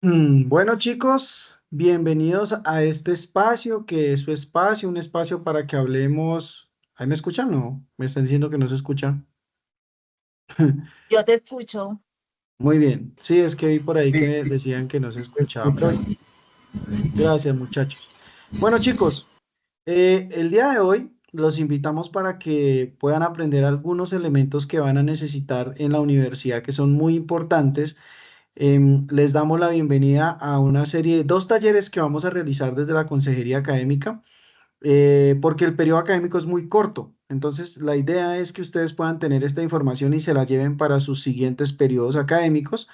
Bueno, chicos, bienvenidos a este espacio que es su espacio, un espacio para que hablemos. ¿Ahí me escuchan? No, me están diciendo que no se escucha. Yo te escucho. Muy bien. Sí, es que vi por ahí Sí, que sí, decían que no se me escuchaba, escucha. pero gracias, muchachos. Bueno, chicos, el día de hoy los invitamos para que puedan aprender algunos elementos que van a necesitar en la universidad que son muy importantes. Les damos la bienvenida a una serie de dos talleres que vamos a realizar desde la Consejería Académica, porque el periodo académico es muy corto. Entonces, la idea es que ustedes puedan tener esta información y se la lleven para sus siguientes periodos académicos.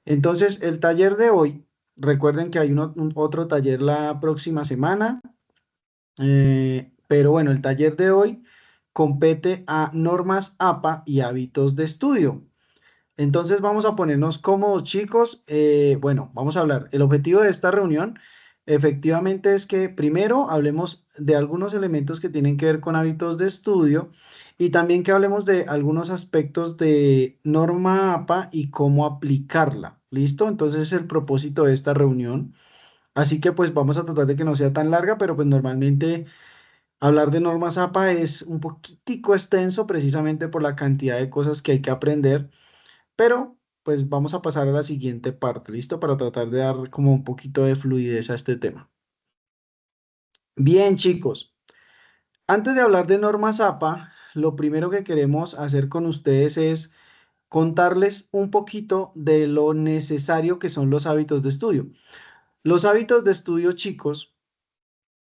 Entonces, el taller de hoy, recuerden que hay otro taller la próxima semana, pero bueno, el taller de hoy compete a normas APA y hábitos de estudio. Entonces vamos a ponernos cómodos, chicos. Bueno, vamos a hablar. El objetivo de esta reunión efectivamente es que primero hablemos de algunos elementos que tienen que ver con hábitos de estudio y también que hablemos de algunos aspectos de norma APA y cómo aplicarla. ¿Listo? Entonces es el propósito de esta reunión. Así que pues vamos a tratar de que no sea tan larga, pero pues normalmente hablar de normas APA es un poquitico extenso precisamente por la cantidad de cosas que hay que aprender. Pero, pues vamos a pasar a la siguiente parte, ¿listo? Para tratar de dar como un poquito de fluidez a este tema. Bien, chicos, antes de hablar de normas APA, lo primero que queremos hacer con ustedes es contarles un poquito de lo necesario que son los hábitos de estudio. Los hábitos de estudio, chicos,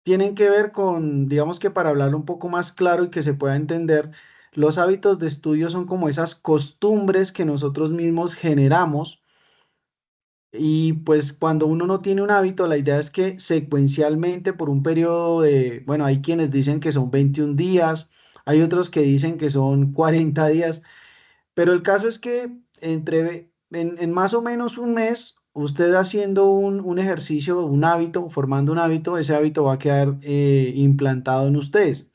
tienen que ver con, digamos que para hablarlo un poco más claro y que se pueda entender, los hábitos de estudio son como esas costumbres que nosotros mismos generamos. Y pues cuando uno no tiene un hábito, la idea es que secuencialmente por un periodo de, bueno, hay quienes dicen que son 21 días, hay otros que dicen que son 40 días, pero el caso es que en más o menos un mes, usted haciendo un ejercicio, un hábito, formando un hábito, ese hábito va a quedar implantado en ustedes.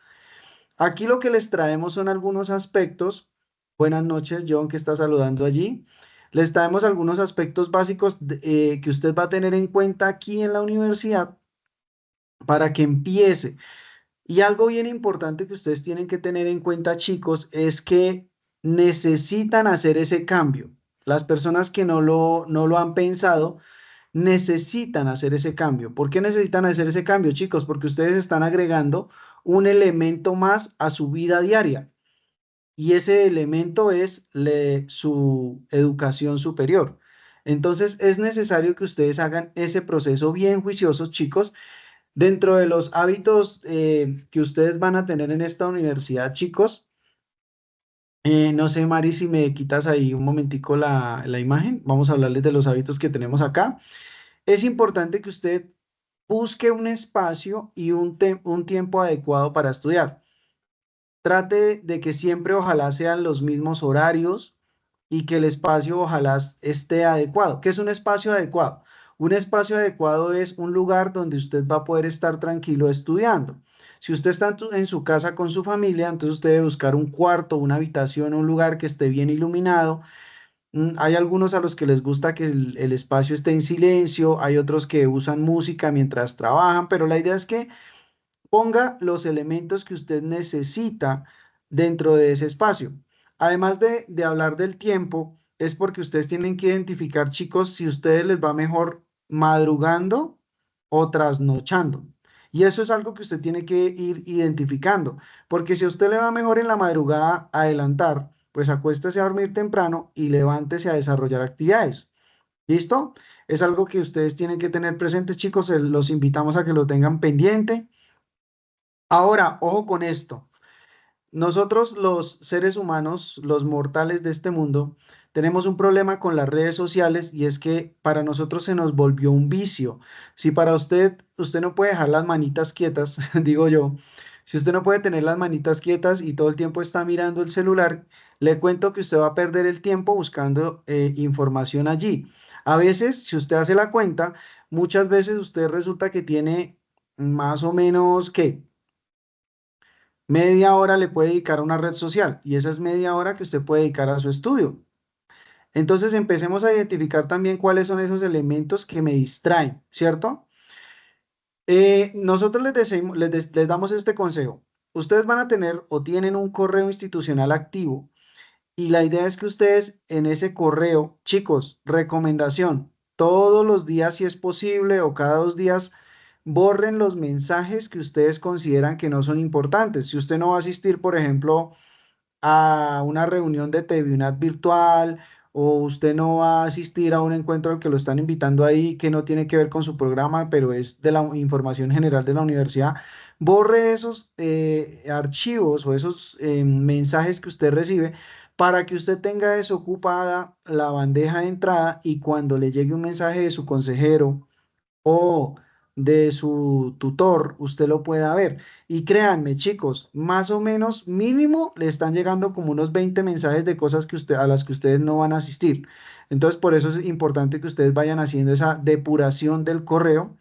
Aquí lo que les traemos son algunos aspectos. Buenas noches, John, que está saludando allí. Les traemos algunos aspectos básicos que usted va a tener en cuenta aquí en la universidad para que empiece. Y algo bien importante que ustedes tienen que tener en cuenta, chicos, es que necesitan hacer ese cambio. Las personas que no lo han pensado necesitan hacer ese cambio. ¿Por qué necesitan hacer ese cambio, chicos? Porque ustedes están agregando un elemento más a su vida diaria y ese elemento es su educación superior. Entonces es necesario que ustedes hagan ese proceso bien juiciosos, chicos. Dentro de los hábitos que ustedes van a tener en esta universidad, chicos, no sé, Mari, si me quitas ahí un momentico la imagen, vamos a hablarles de los hábitos que tenemos acá. Es importante que usted busque un espacio y un tiempo adecuado para estudiar. Trate de que siempre ojalá sean los mismos horarios y que el espacio ojalá esté adecuado. ¿Qué es un espacio adecuado? Un espacio adecuado es un lugar donde usted va a poder estar tranquilo estudiando. Si usted está en su casa con su familia, entonces usted debe buscar un cuarto, una habitación, un lugar que esté bien iluminado. Hay algunos a los que les gusta que el espacio esté en silencio, hay otros que usan música mientras trabajan, pero la idea es que ponga los elementos que usted necesita dentro de ese espacio. Además de hablar del tiempo, es porque ustedes tienen que identificar, chicos, si a ustedes les va mejor madrugando o trasnochando. Y eso es algo que usted tiene que ir identificando, porque si a usted le va mejor en la madrugada, adelantar, pues acuéstese a dormir temprano y levántese a desarrollar actividades. ¿Listo? Es algo que ustedes tienen que tener presente, chicos. Los invitamos a que lo tengan pendiente. Ahora, ojo con esto. Nosotros los seres humanos, los mortales de este mundo, tenemos un problema con las redes sociales y es que para nosotros se nos volvió un vicio. Si para usted no puede dejar las manitas quietas, digo yo, si usted no puede tener las manitas quietas y todo el tiempo está mirando el celular, le cuento que usted va a perder el tiempo buscando información allí. A veces, si usted hace la cuenta, muchas veces usted resulta que tiene más o menos, ¿qué? Media hora le puede dedicar a una red social y esa es media hora que usted puede dedicar a su estudio. Entonces empecemos a identificar también cuáles son esos elementos que me distraen, ¿cierto? Nosotros les damos este consejo. Ustedes van a tener o tienen un correo institucional activo y la idea es que ustedes en ese correo, chicos, recomendación, todos los días si es posible o cada 2 días, borren los mensajes que ustedes consideran que no son importantes. Si usted no va a asistir, por ejemplo, a una reunión de TVUNAT virtual o usted no va a asistir a un encuentro al que lo están invitando ahí que no tiene que ver con su programa, pero es de la información general de la universidad, borre esos archivos o esos mensajes que usted recibe para que usted tenga desocupada la bandeja de entrada y cuando le llegue un mensaje de su consejero o de su tutor, usted lo pueda ver. Y créanme, chicos, más o menos mínimo le están llegando como unos 20 mensajes de cosas a las que ustedes no van a asistir. Entonces, por eso es importante que ustedes vayan haciendo esa depuración del correo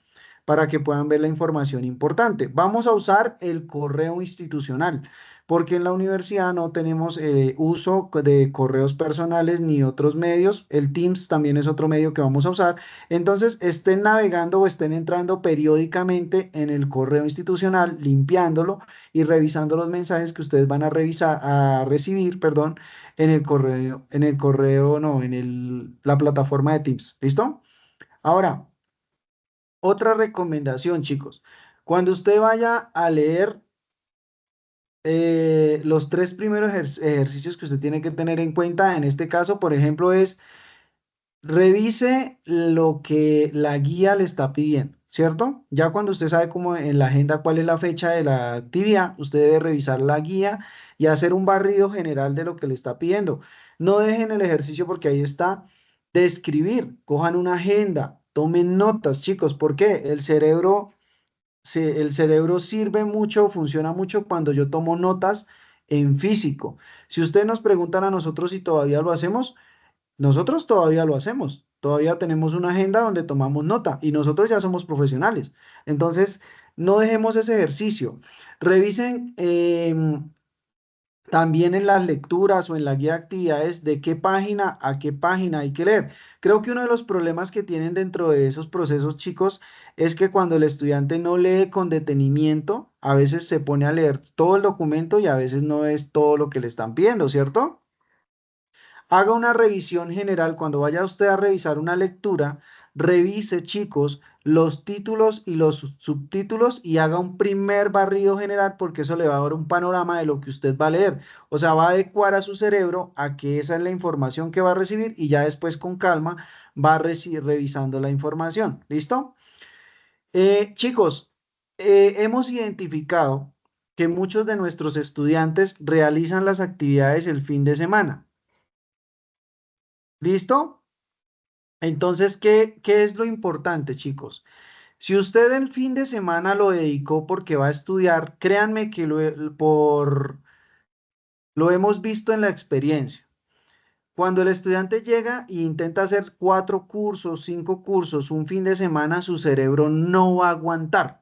para que puedan ver la información importante. Vamos a usar el correo institucional, porque en la universidad no tenemos uso de correos personales ni otros medios. El Teams también es otro medio que vamos a usar. Entonces, estén navegando o estén entrando periódicamente en el correo institucional, limpiándolo y revisando los mensajes que ustedes van a revisar, a recibir, perdón, no, la plataforma de Teams. ¿Listo? Ahora, otra recomendación, chicos. Cuando usted vaya a leer los 3 primeros ejercicios que usted tiene que tener en cuenta, en este caso, por ejemplo, es revise lo que la guía le está pidiendo, ¿cierto? Ya cuando usted sabe como en la agenda cuál es la fecha de la actividad, usted debe revisar la guía y hacer un barrido general de lo que le está pidiendo. No dejen el ejercicio porque ahí está de escribir, cojan una agenda, tomen notas, chicos, ¿por qué? El cerebro sirve mucho, funciona mucho cuando yo tomo notas en físico. Si ustedes nos preguntan a nosotros si todavía lo hacemos, nosotros todavía lo hacemos, todavía tenemos una agenda donde tomamos nota y nosotros ya somos profesionales. Entonces, no dejemos ese ejercicio. Revisen también en las lecturas o en la guía de actividades de qué página a qué página hay que leer. Creo que uno de los problemas que tienen dentro de esos procesos, chicos, es que cuando el estudiante no lee con detenimiento, a veces se pone a leer todo el documento y a veces no es todo lo que le están pidiendo, ¿cierto? Haga una revisión general cuando vaya usted a revisar una lectura, revise, chicos, los títulos y los subtítulos y haga un primer barrido general porque eso le va a dar un panorama de lo que usted va a leer. O sea, va a adecuar a su cerebro a que esa es la información que va a recibir y ya después con calma va a revisando la información. ¿Listo? Chicos, hemos identificado que muchos de nuestros estudiantes realizan las actividades el fin de semana. ¿Listo? Entonces, ¿qué es lo importante, chicos? Si usted el fin de semana lo dedicó porque va a estudiar, créanme que lo hemos visto en la experiencia. Cuando el estudiante llega e intenta hacer 4 cursos, 5 cursos, un fin de semana, su cerebro no va a aguantar.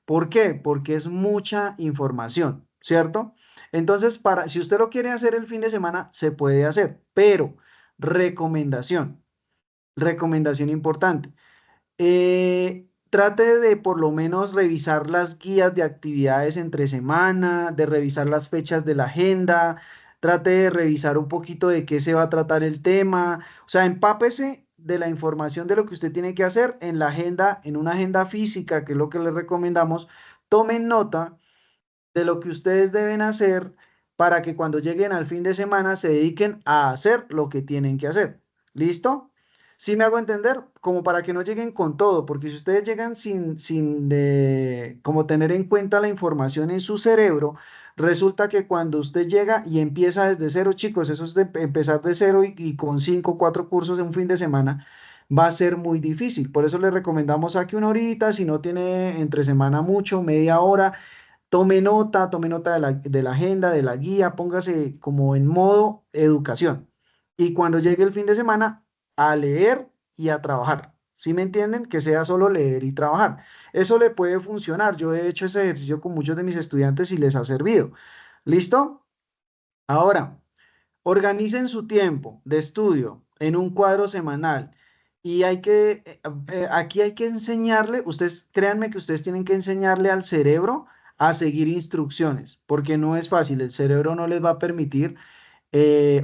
¿Por qué? Porque es mucha información, ¿cierto? Entonces, si usted lo quiere hacer el fin de semana, se puede hacer, pero recomendación. Recomendación importante. Trate de por lo menos revisar las guías de actividades entre semana, de revisar las fechas de la agenda, trate de revisar un poquito de qué se va a tratar el tema. O sea, empápese de la información de lo que usted tiene que hacer en la agenda, en una agenda física, que es lo que le recomendamos. Tomen nota de lo que ustedes deben hacer para que cuando lleguen al fin de semana se dediquen a hacer lo que tienen que hacer. ¿Listo? Sí me hago entender, como para que no lleguen con todo, porque si ustedes llegan como tener en cuenta la información en su cerebro, resulta que cuando usted llega y empieza desde cero, chicos, eso es de empezar de cero y con 5 o 4 cursos en un fin de semana, va a ser muy difícil. Por eso le recomendamos saque una horita, si no tiene entre semana mucho, media hora. Tome nota de la agenda, de la guía, póngase como en modo educación. Y cuando llegue el fin de semana, a leer y a trabajar. ¿Sí me entienden? Que sea solo leer y trabajar. Eso le puede funcionar. Yo he hecho ese ejercicio con muchos de mis estudiantes y les ha servido. ¿Listo? Ahora, Organicen su tiempo de estudio en un cuadro semanal y aquí hay que enseñarle, ustedes, créanme que ustedes tienen que enseñarle al cerebro a seguir instrucciones, porque no es fácil, el cerebro no les va a permitir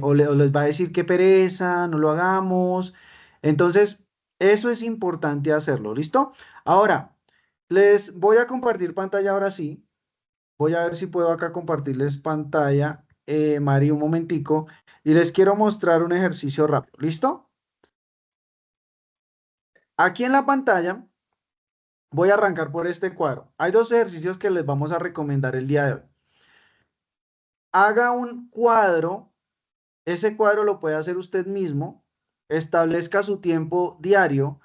o les va a decir qué pereza, no lo hagamos. Entonces, eso es importante hacerlo, ¿listo? Ahora, les voy a compartir pantalla ahora sí. Voy a ver si puedo acá compartirles pantalla, Mari, un momentico, y les quiero mostrar un ejercicio rápido. ¿Listo? Aquí en la pantalla voy a arrancar por este cuadro. Hay dos ejercicios que les vamos a recomendar el día de hoy. Haga un cuadro, ese cuadro lo puede hacer usted mismo, establezca su tiempo diario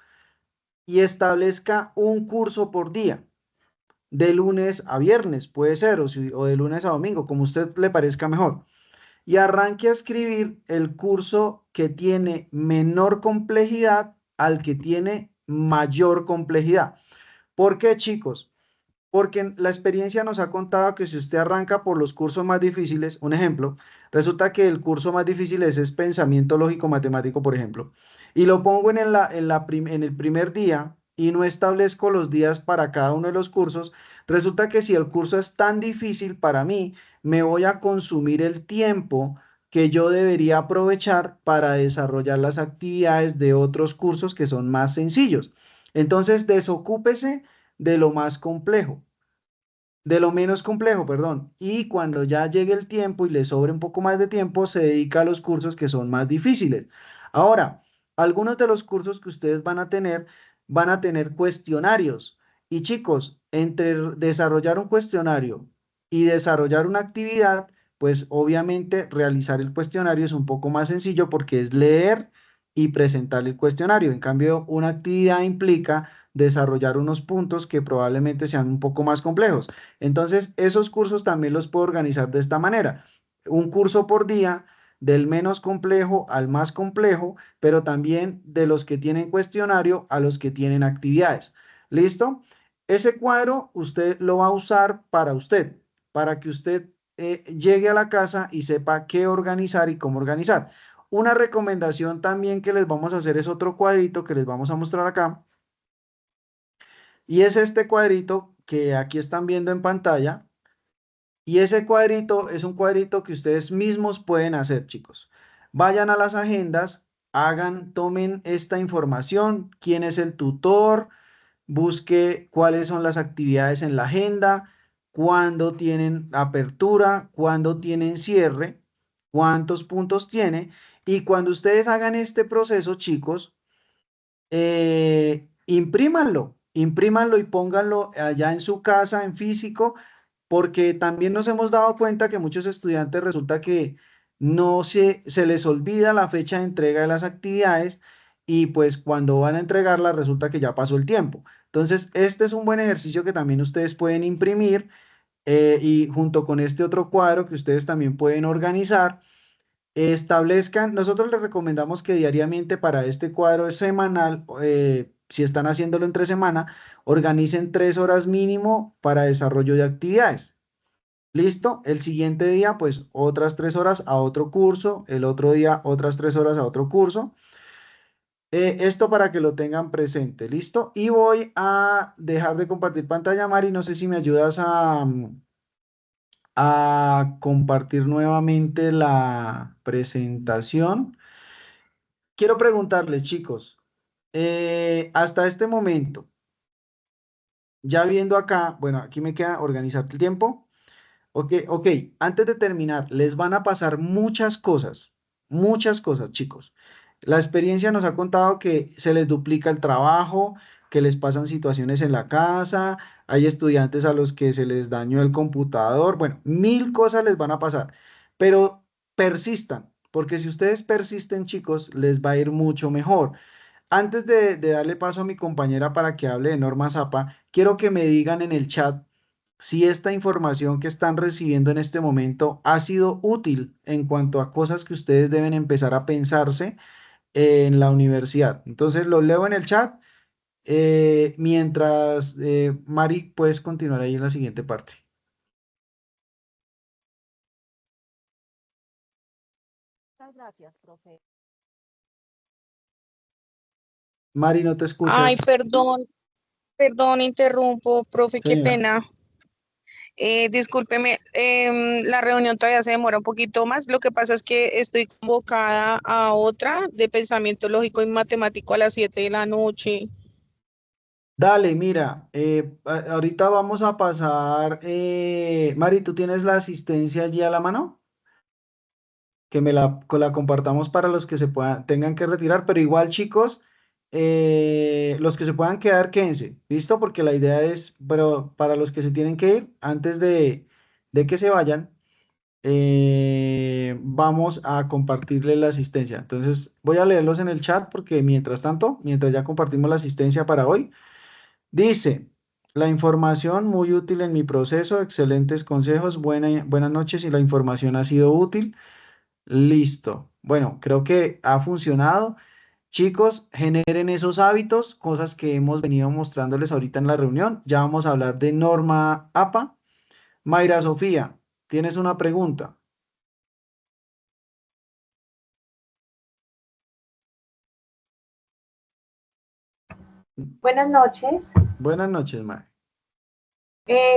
y establezca un curso por día, de lunes a viernes, puede ser, o de lunes a domingo, como a usted le parezca mejor. Y arranque a escribir el curso que tiene menor complejidad al que tiene mayor complejidad. ¿Por qué, chicos? Porque la experiencia nos ha contado que si usted arranca por los cursos más difíciles, un ejemplo, resulta que el curso más difícil es pensamiento lógico matemático, por ejemplo, y lo pongo en el primer día y no establezco los días para cada uno de los cursos, resulta que si el curso es tan difícil para mí, me voy a consumir el tiempo que yo debería aprovechar para desarrollar las actividades de otros cursos que son más sencillos. Entonces, desocúpese de lo más complejo, de lo menos complejo, perdón. Y cuando ya llegue el tiempo y le sobre un poco más de tiempo, se dedica a los cursos que son más difíciles. Ahora, algunos de los cursos que ustedes van a tener cuestionarios. Y chicos, entre desarrollar un cuestionario y desarrollar una actividad, pues obviamente realizar el cuestionario es un poco más sencillo porque es leer y presentar el cuestionario. En cambio, una actividad implica desarrollar unos puntos que probablemente sean un poco más complejos. Entonces, esos cursos también los puedo organizar de esta manera. Un curso por día, del menos complejo al más complejo, pero también de los que tienen cuestionario a los que tienen actividades. ¿Listo? Ese cuadro usted lo va a usar para usted, para que usted llegue a la casa y sepa qué organizar y cómo organizar. Una recomendación también que les vamos a hacer es otro cuadrito que les vamos a mostrar acá. Y es este cuadrito que aquí están viendo en pantalla. Y ese cuadrito es un cuadrito que ustedes mismos pueden hacer, chicos. Vayan a las agendas, tomen esta información, quién es el tutor, busque cuáles son las actividades en la agenda, cuándo tienen apertura, cuándo tienen cierre, cuántos puntos tiene. Y cuando ustedes hagan este proceso, chicos, imprímanlo y pónganlo allá en su casa, en físico, porque también nos hemos dado cuenta que muchos estudiantes resulta que no se les olvida la fecha de entrega de las actividades y pues cuando van a entregarlas resulta que ya pasó el tiempo. Entonces, este es un buen ejercicio que también ustedes pueden imprimir y junto con este otro cuadro que ustedes también pueden organizar. Establezcan, nosotros les recomendamos que diariamente para este cuadro semanal, si están haciéndolo entre semana, organicen 3 horas mínimo para desarrollo de actividades. Listo, el siguiente día, pues otras 3 horas a otro curso, el otro día otras 3 horas a otro curso. Esto para que lo tengan presente, ¿listo? Y voy a dejar de compartir pantalla, Mari, no sé si me ayudas a compartir nuevamente la presentación. Quiero preguntarles, chicos, hasta este momento, ya viendo acá, bueno, aquí me queda organizar el tiempo. Ok, ok, antes de terminar, les van a pasar muchas cosas, chicos. La experiencia nos ha contado que se les duplica el trabajo, que les pasan situaciones en la casa, hay estudiantes a los que se les dañó el computador, bueno, mil cosas les van a pasar, pero persistan, porque si ustedes persisten, chicos, les va a ir mucho mejor. Antes de darle paso a mi compañera para que hable de Norma Zapa, quiero que me digan en el chat si esta información que están recibiendo en este momento ha sido útil en cuanto a cosas que ustedes deben empezar a pensarse en la universidad. Entonces, lo leo en el chat. Mientras, Mari, puedes continuar ahí en la siguiente parte. Muchas gracias, profe. Mari, no te Ay, escuchas. perdón, interrumpo, profe, qué Señora. pena. Discúlpeme, la reunión todavía se demora un poquito más. Lo que pasa es que estoy convocada a otra de pensamiento lógico y matemático a las 7 de la noche. Dale, mira, ahorita vamos a pasar. Mari, ¿tú tienes la asistencia allí a la mano? Que la compartamos para los que se puedan, tengan que retirar, pero igual, chicos, los que se puedan quedar, quédense, ¿listo? Porque la idea es, pero para los que se tienen que ir, antes de que se vayan, vamos a compartirle la asistencia. Entonces, voy a leerlos en el chat porque mientras tanto, mientras ya compartimos la asistencia para hoy, dice, la información muy útil en mi proceso, excelentes consejos, buenas noches y la información ha sido útil. Listo. Bueno, creo que ha funcionado. Chicos, generen esos hábitos, cosas que hemos venido mostrándoles ahorita en la reunión. Ya vamos a hablar de norma APA. Mayra Sofía, ¿tienes una pregunta? Buenas noches. Buenas noches, Mayra.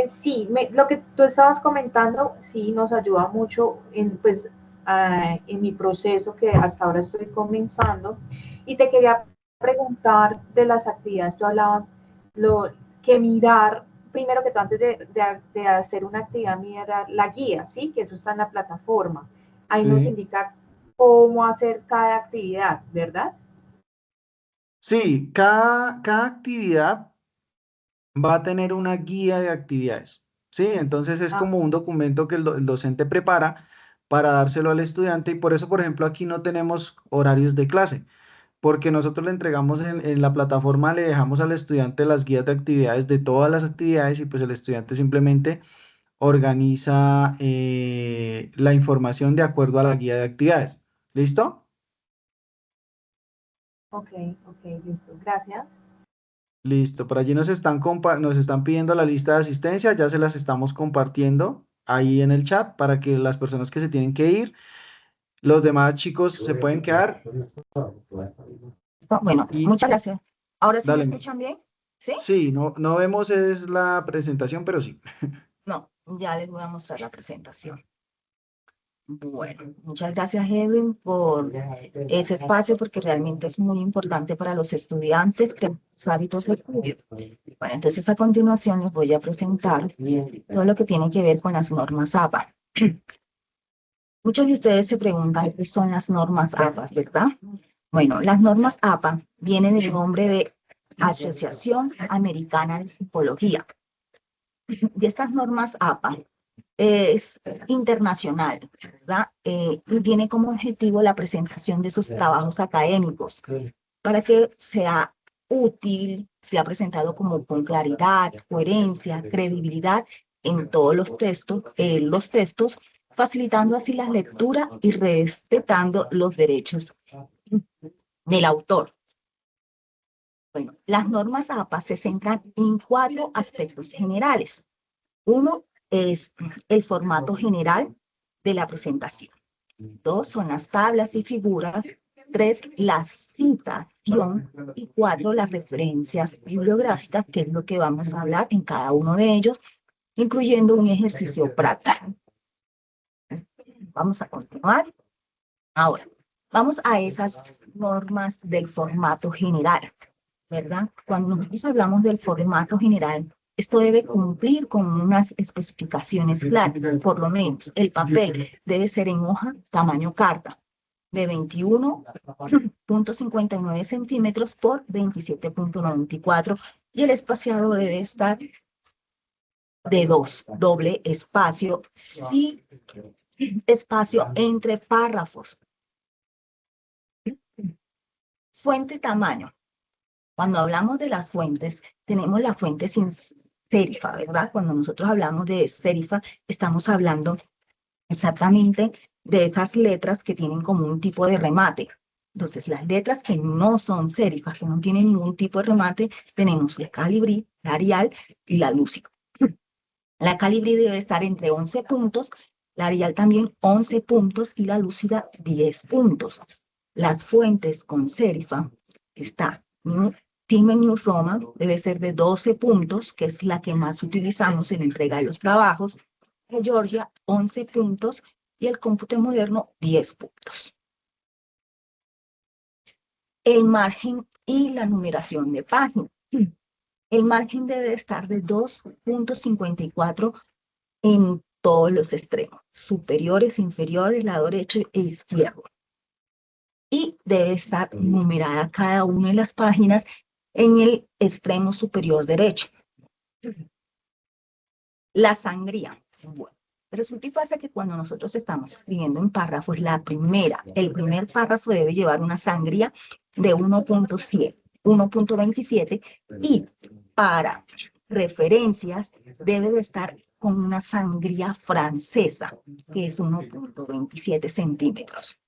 Sí, lo que tú estabas comentando, sí, nos ayuda mucho en, pues, en mi proceso que hasta ahora estoy comenzando. Y te quería preguntar de las actividades, tú hablabas lo que mirar, primero que todo, antes de hacer una actividad, mirar la guía, ¿sí? Que eso está en la plataforma. Ahí nos Sí. indica cómo hacer cada actividad, ¿verdad? Sí, cada actividad va a tener una guía de actividades. Sí, entonces es Ah, como un documento que el docente prepara para dárselo al estudiante y por eso, por ejemplo, aquí no tenemos horarios de clase, porque nosotros le entregamos en la plataforma, le dejamos al estudiante las guías de actividades de todas las actividades y pues el estudiante simplemente organiza la información de acuerdo a la guía de actividades. ¿Listo? ok, ok, listo, gracias. Listo. Por allí nos están pidiendo la lista de asistencia, ya se las estamos compartiendo ahí en el chat para que las personas que se tienen que ir, los demás chicos se pueden quedar Bueno, y muchas gracias. ¿Ahora sí me dale. escuchan bien? ¿Sí? Sí, no vemos es la presentación, pero sí. No, ya les voy a mostrar la presentación. Bueno, muchas gracias, Edwin, por ese espacio, porque realmente es muy importante para los estudiantes crear sus hábitos de estudio. Bueno, entonces a continuación les voy a presentar todo lo que tiene que ver con las normas APA. Muchos de ustedes se preguntan qué son las normas APA, ¿verdad? Bueno, las normas APA vienen del nombre de Asociación Americana de Psicología. Y estas normas APA es internacional, ¿verdad? Y tiene como objetivo la presentación de sus trabajos académicos para que sea útil, sea presentado como con claridad, coherencia, credibilidad en todos los textos, facilitando así la lectura y respetando los derechos del autor. Bueno, las normas APA se centran en 4 aspectos generales. Uno es el formato general de la presentación. 2 son las tablas y figuras. 3, la citación. Y 4, las referencias bibliográficas, que es lo que vamos a hablar en cada uno de ellos, incluyendo un ejercicio práctico. Vamos a continuar. Ahora, vamos a esas normas del formato general, ¿verdad? Cuando nosotros hablamos del formato general, esto debe cumplir con unas especificaciones claras. Por lo menos, el papel debe ser en hoja tamaño carta, de 21.59 centímetros por 27.94 y el espaciado debe estar de 2, doble espacio, sí, espacio entre párrafos. Fuente tamaño. Cuando hablamos de las fuentes, tenemos la fuente sin serifa, ¿verdad? Cuando nosotros hablamos de serifa, estamos hablando exactamente de esas letras que tienen como un tipo de remate. Entonces, las letras que no son serifas, que no tienen ningún tipo de remate, tenemos la Calibri, la Arial y la Lucio. La Calibri debe estar entre 11 puntos La Arial también 11 puntos y la Lúcida 10 puntos. Las fuentes con Serifa está Time New Roman, debe ser de 12 puntos, que es la que más utilizamos en la entrega de los trabajos. Georgia 11 puntos y el cómputo moderno 10 puntos. El margen y la numeración de página. El margen debe estar de 2.54 en todos los extremos, superiores, inferiores, lado derecho e izquierdo. Y debe estar numerada cada una de las páginas en el extremo superior derecho. La sangría. Bueno, resulta y pasa que cuando nosotros estamos escribiendo en párrafos, el primer párrafo debe llevar una sangría de 1.7, 1.27 y para referencias debe de estar con una sangría francesa, que es 1.27 centímetros.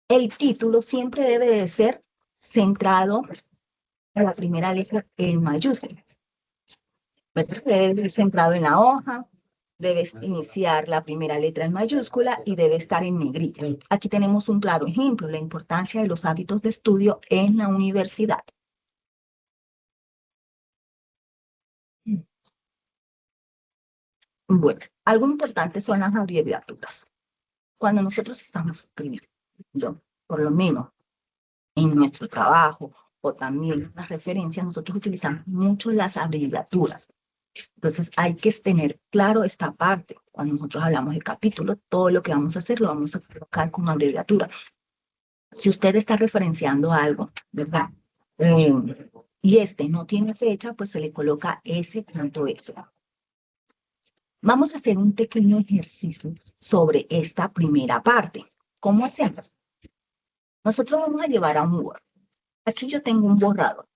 El título siempre debe de ser centrado en la primera letra en mayúsculas. Debe ir centrado en la hoja, debes iniciar la primera letra en mayúscula y debe estar en negrilla. Aquí tenemos un claro ejemplo, la importancia de los hábitos de estudio en la universidad. Bueno, algo importante son las abreviaturas. Cuando nosotros estamos escribiendo, por lo menos en nuestro trabajo o también las referencias, nosotros utilizamos mucho las abreviaturas. Entonces hay que tener claro esta parte. Cuando nosotros hablamos de capítulo, todo lo que vamos a hacer lo vamos a colocar con abreviatura. Si usted está referenciando algo, ¿verdad? Y no tiene fecha, pues se le coloca S.S. Vamos a hacer un pequeño ejercicio sobre esta primera parte. ¿Cómo hacemos? Nosotros vamos a llevar a un Word. Aquí yo tengo un borrador,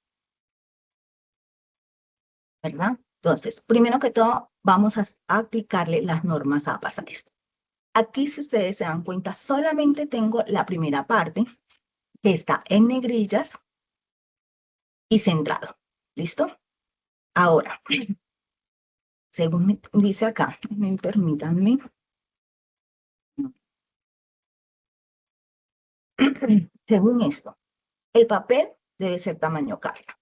¿verdad? Entonces, primero que todo, vamos a aplicarle las normas APAS a esto. Aquí, si ustedes se dan cuenta, solamente tengo la primera parte, que está en negrillas y centrado. ¿Listo? Ahora, según dice acá, permítanme. Según esto, el papel debe ser tamaño carta.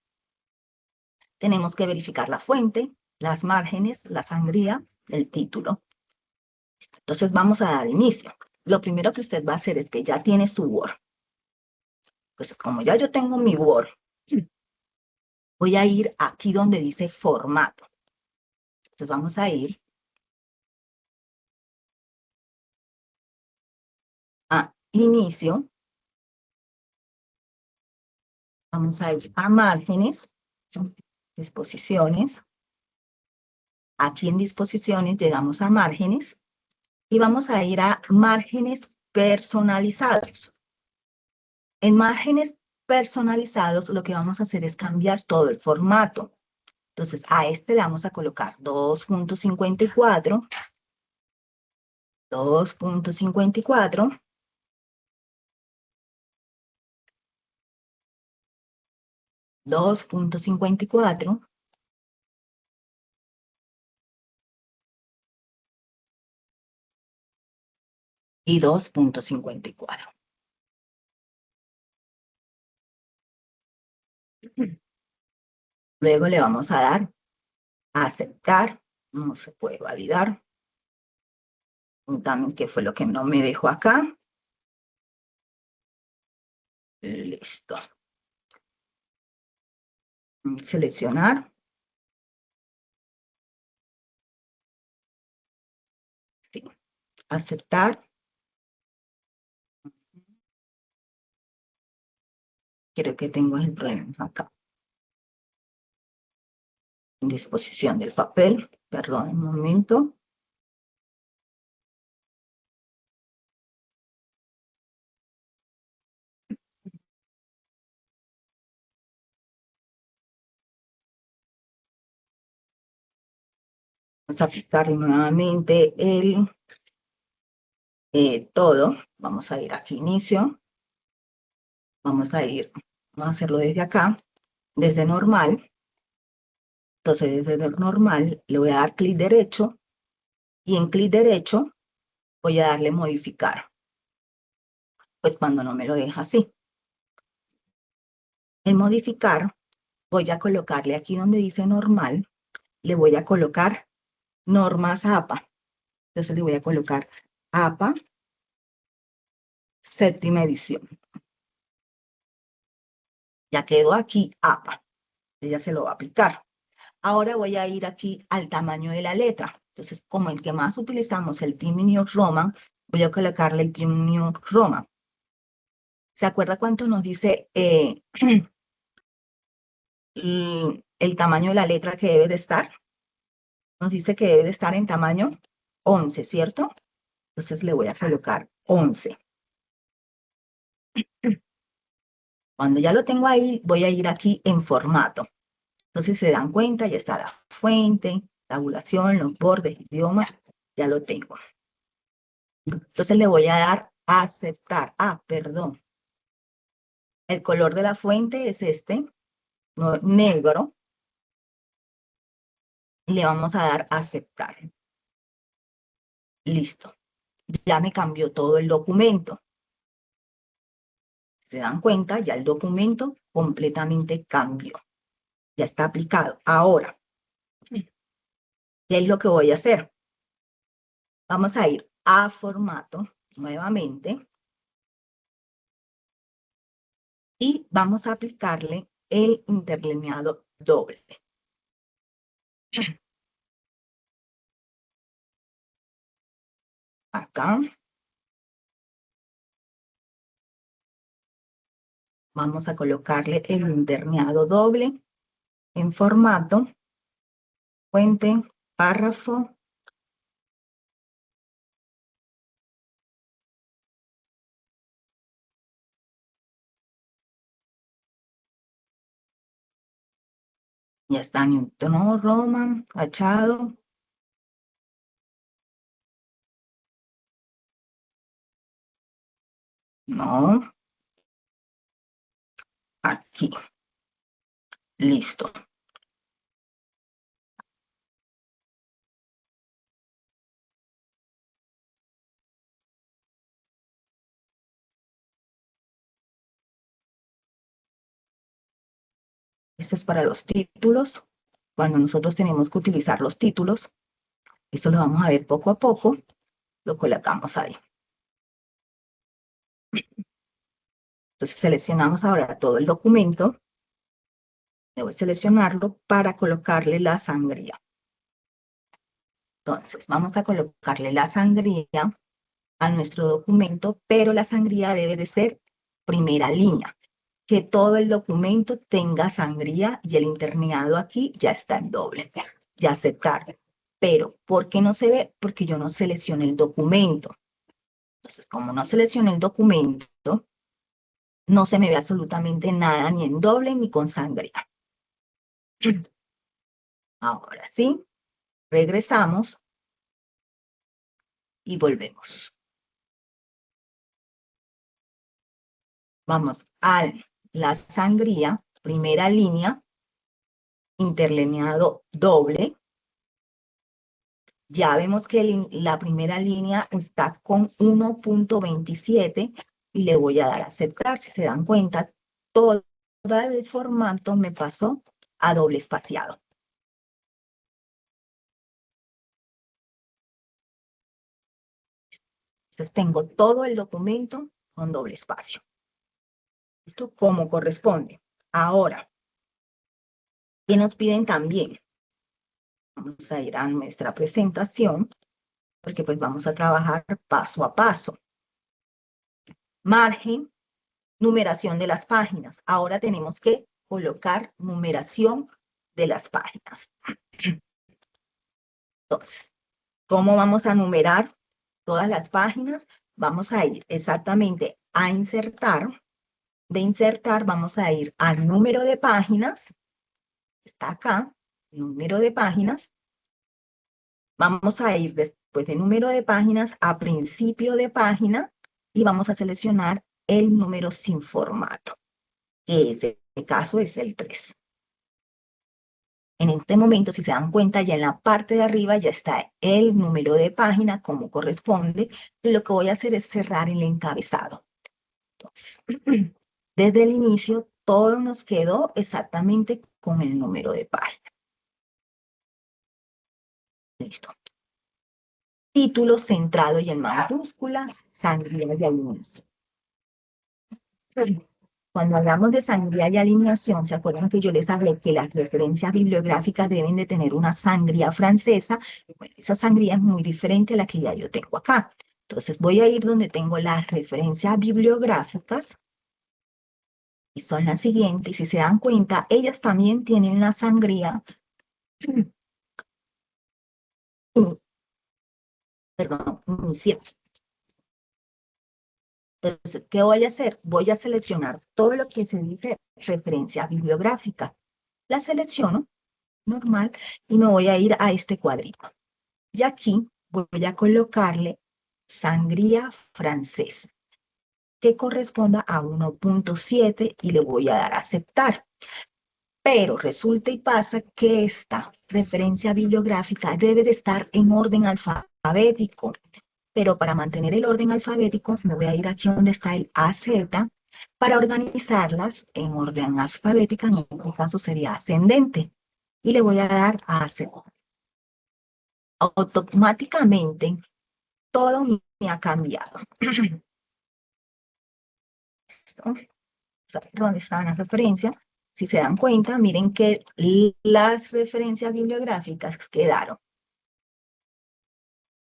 Tenemos que verificar la fuente, las márgenes, la sangría, el título. Entonces vamos a dar inicio. Lo primero que usted va a hacer es que ya tiene su Word. Pues como ya yo tengo mi Word, voy a ir aquí donde dice formato. Entonces vamos a ir a inicio. Vamos a ir a márgenes, disposiciones. Aquí en disposiciones llegamos a márgenes y vamos a ir a márgenes personalizados. En márgenes personalizados lo que vamos a hacer es cambiar todo el formato. Entonces a este le vamos a colocar 2.54, 2.54, 2.54, y 2.54. Luego le vamos a dar a aceptar, no se puede validar. También qué fue lo que no me dejó acá. Listo. Seleccionar. Sí. Aceptar. Creo que tengo el problema acá. Disposición del papel. Perdón, un momento. Vamos a aplicar nuevamente el todo. Vamos a ir aquí, inicio. Vamos a hacerlo desde acá, desde normal. Entonces, desde normal, le voy a dar clic derecho y en clic derecho voy a darle modificar. Pues cuando no me lo deja así. En modificar voy a colocarle aquí donde dice normal, le voy a colocar normas APA. Entonces le voy a colocar APA, séptima edición. Ya quedó aquí APA. Ella se lo va a aplicar. Ahora voy a ir aquí al tamaño de la letra. Entonces, como el que más utilizamos, el Times New Roman, voy a colocarle el Times New Roman. ¿Se acuerda cuánto nos dice el tamaño de la letra que debe de estar? Nos dice que debe de estar en tamaño 11, ¿cierto? Entonces le voy a colocar 11. Cuando ya lo tengo ahí, voy a ir aquí en formato. Entonces se dan cuenta, ya está la fuente, tabulación, los bordes, idioma, ya lo tengo. Entonces le voy a dar a aceptar. Ah, perdón. El color de la fuente es este, negro. Y le vamos a dar a aceptar. Listo. Ya me cambió todo el documento. Se dan cuenta, ya el documento completamente cambió. Ya está aplicado. Ahora, ¿qué es lo que voy a hacer? Vamos a ir a formato nuevamente. Y vamos a aplicarle el interlineado doble. Acá. Vamos a colocarle el interlineado doble en formato, fuente, párrafo. Ya está Newton Roman, tachado. No. Aquí. Listo. Este es para los títulos. Cuando nosotros tenemos que utilizar los títulos, esto lo vamos a ver poco a poco, lo colocamos ahí. Entonces seleccionamos ahora todo el documento. Debo seleccionarlo para colocarle la sangría. Entonces vamos a colocarle la sangría a nuestro documento, pero la sangría debe de ser primera línea. Que todo el documento tenga sangría y el interlineado aquí ya está en doble. Ya aceptar. Pero, ¿por qué no se ve? Porque yo no seleccioné el documento. Entonces, como no seleccioné el documento, no se me ve absolutamente nada, ni en doble ni con sangría. Ahora sí, regresamos y volvemos. Vamos a la sangría, primera línea, interlineado doble. Ya vemos que la primera línea está con 1.27 y le voy a dar a aceptar. Si se dan cuenta, todo el formato me pasó a doble espaciado. Entonces tengo todo el documento con doble espacio. Esto como corresponde. Ahora, ¿qué nos piden también? Vamos a ir a nuestra presentación, porque pues vamos a trabajar paso a paso. Margen, numeración de las páginas. Ahora tenemos que colocar numeración de las páginas. Entonces, ¿cómo vamos a numerar todas las páginas? Vamos a ir exactamente a insertar. De insertar vamos a ir al número de páginas. Está acá, número de páginas. Vamos a ir después de número de páginas a principio de página y vamos a seleccionar el número sin formato, que en este caso es el 3. En este momento, si se dan cuenta, ya en la parte de arriba ya está el número de página como corresponde, y lo que voy a hacer es cerrar el encabezado. Entonces, desde el inicio, todo nos quedó exactamente con el número de página. Listo. Título centrado y en mayúscula, sangría y alineación. Cuando hablamos de sangría y alineación, ¿se acuerdan que yo les hablé que las referencias bibliográficas deben de tener una sangría francesa? Bueno, esa sangría es muy diferente a la que ya yo tengo acá. Entonces voy a ir donde tengo las referencias bibliográficas y son las siguientes. Y si se dan cuenta, ellas también tienen la sangría, perdón, inicial. Entonces, ¿qué voy a hacer? Voy a seleccionar todo lo que se dice referencia bibliográfica. La selecciono normal y me voy a ir a este cuadrito. Y aquí voy a colocarle sangría francesa, que corresponda a 1.7 y le voy a dar a aceptar. Pero resulta y pasa que esta referencia bibliográfica debe de estar en orden alfabético. Pero para mantener el orden alfabético, me voy a ir aquí donde está el AZ para organizarlas en orden alfabética, en este caso sería ascendente. Y le voy a dar a aceptar. Automáticamente todo me ha cambiado. ¿Dónde están las referencias? Si se dan cuenta, miren que las referencias bibliográficas quedaron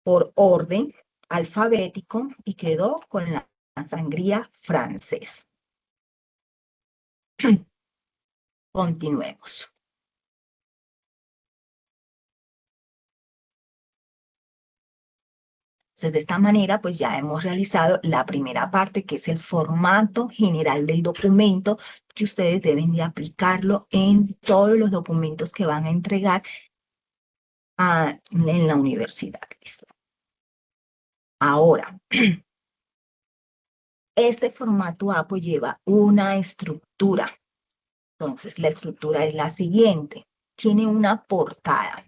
por orden alfabético y quedó con la sangría francesa. Continuemos. Entonces, de esta manera, pues ya hemos realizado la primera parte, que es el formato general del documento, que ustedes deben de aplicarlo en todos los documentos que van a entregar en la universidad. ¿Listo? Ahora, este formato APO lleva una estructura. Entonces, la estructura es la siguiente. Tiene una portada,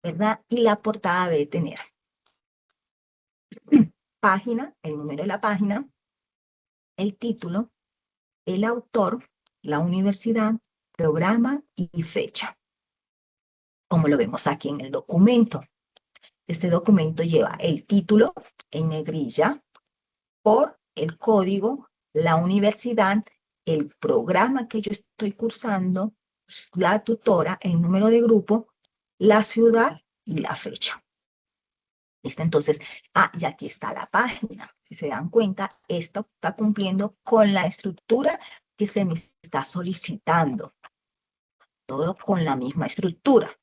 ¿verdad? Y la portada debe tener página, el número de la página, el título, el autor, la universidad, programa y fecha, como lo vemos aquí en el documento. Este documento lleva el título en negrilla, por el código, la universidad, el programa que yo estoy cursando, la tutora, el número de grupo, la ciudad y la fecha. ¿Listo? Entonces, y aquí está la página. Si se dan cuenta, esto está cumpliendo con la estructura que se me está solicitando. Todo con la misma estructura.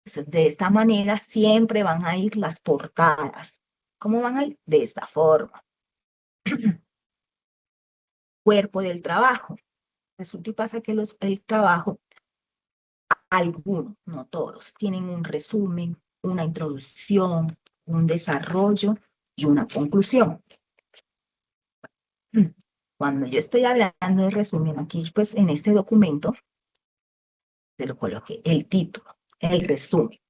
Entonces, de esta manera siempre van a ir las portadas. ¿Cómo van a ir? De esta forma. Cuerpo del trabajo. Resulta y pasa que el trabajo, algunos, no todos, tienen un resumen, una introducción, un desarrollo y una conclusión. Cuando yo estoy hablando de resumen, aquí pues en este documento, se lo coloqué el título, el resumen.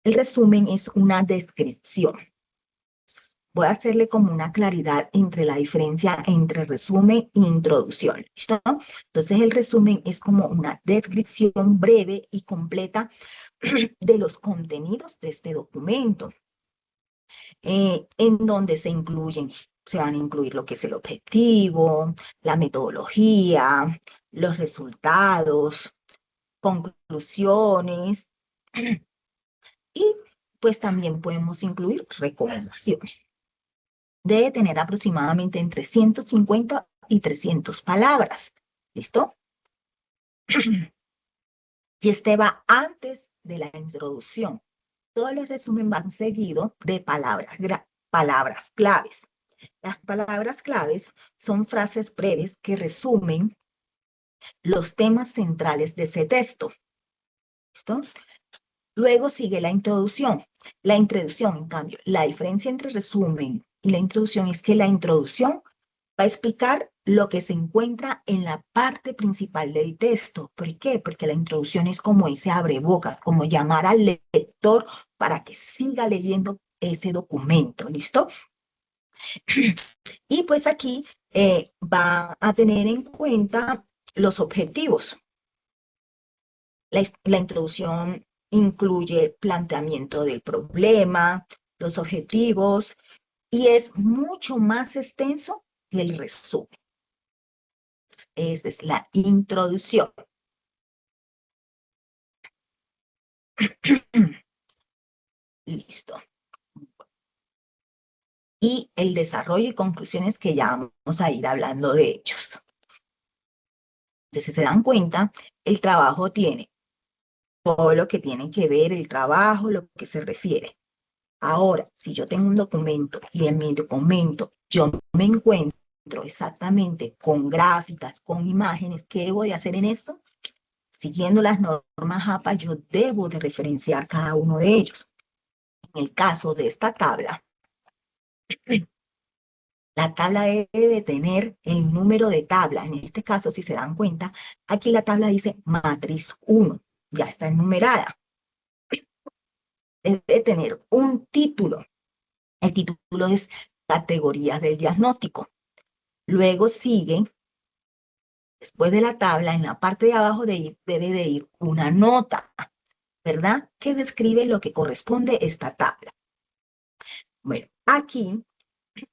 El resumen es una descripción. Voy a hacerle como una claridad entre la diferencia entre resumen e introducción. ¿Listo? Entonces el resumen es como una descripción breve y completa de los contenidos de este documento, en donde se van a incluir lo que es el objetivo, la metodología, los resultados, conclusiones y pues también podemos incluir recomendaciones. Debe tener aproximadamente entre 150 y 300 palabras. ¿Listo? Y este va antes de la introducción. Todos los resúmenes van seguidos de palabras claves. Las palabras claves son frases breves que resumen los temas centrales de ese texto. ¿Listo? Luego sigue la introducción. La introducción, en cambio, la diferencia entre resumen y la introducción es que la introducción Va a explicar lo que se encuentra en la parte principal del texto. ¿Por qué? Porque la introducción es como ese abrebocas, como llamar al lector para que siga leyendo ese documento. ¿Listo? Y pues aquí va a tener en cuenta los objetivos. La introducción incluye el planteamiento del problema, los objetivos, y es mucho más extenso que el resumen. Esa es la introducción. Listo. Y el desarrollo y conclusiones que ya vamos a ir hablando de ellos. Entonces, si se dan cuenta, el trabajo tiene todo lo que tiene que ver el trabajo, lo que se refiere. Ahora, si yo tengo un documento y en mi documento yo me encuentro exactamente con gráficas, con imágenes, ¿qué debo de hacer en esto? Siguiendo las normas APA, yo debo de referenciar cada uno de ellos. En el caso de esta tabla, la tabla debe tener el número de tabla. En este caso, si se dan cuenta, aquí la tabla dice matriz 1, ya está enumerada. Debe tener un título. El título es categorías del diagnóstico. Luego sigue, después de la tabla, en la parte de abajo debe de ir una nota, ¿verdad? Que describe lo que corresponde a esta tabla. Bueno, aquí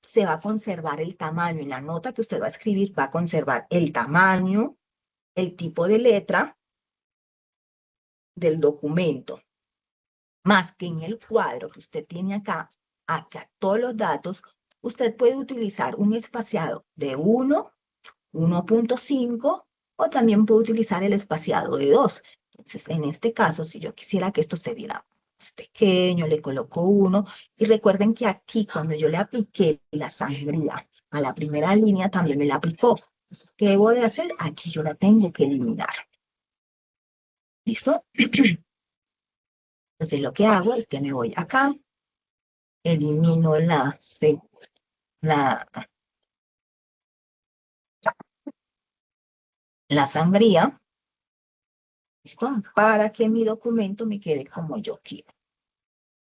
se va a conservar el tamaño. En la nota que usted va a escribir va a conservar el tamaño, el tipo de letra del documento. Más que en el cuadro que usted tiene acá todos los datos, usted puede utilizar un espaciado de 1, 1.5 o también puede utilizar el espaciado de 2. Entonces, en este caso, si yo quisiera que esto se viera más pequeño, le coloco 1. Y recuerden que aquí, cuando yo le apliqué la sangría a la primera línea, también me la aplicó. Entonces, ¿qué debo de hacer? Aquí yo la tengo que eliminar. ¿Listo? Entonces, lo que hago es que me voy acá, elimino la sangría, ¿listo? Para que mi documento me quede como yo quiero.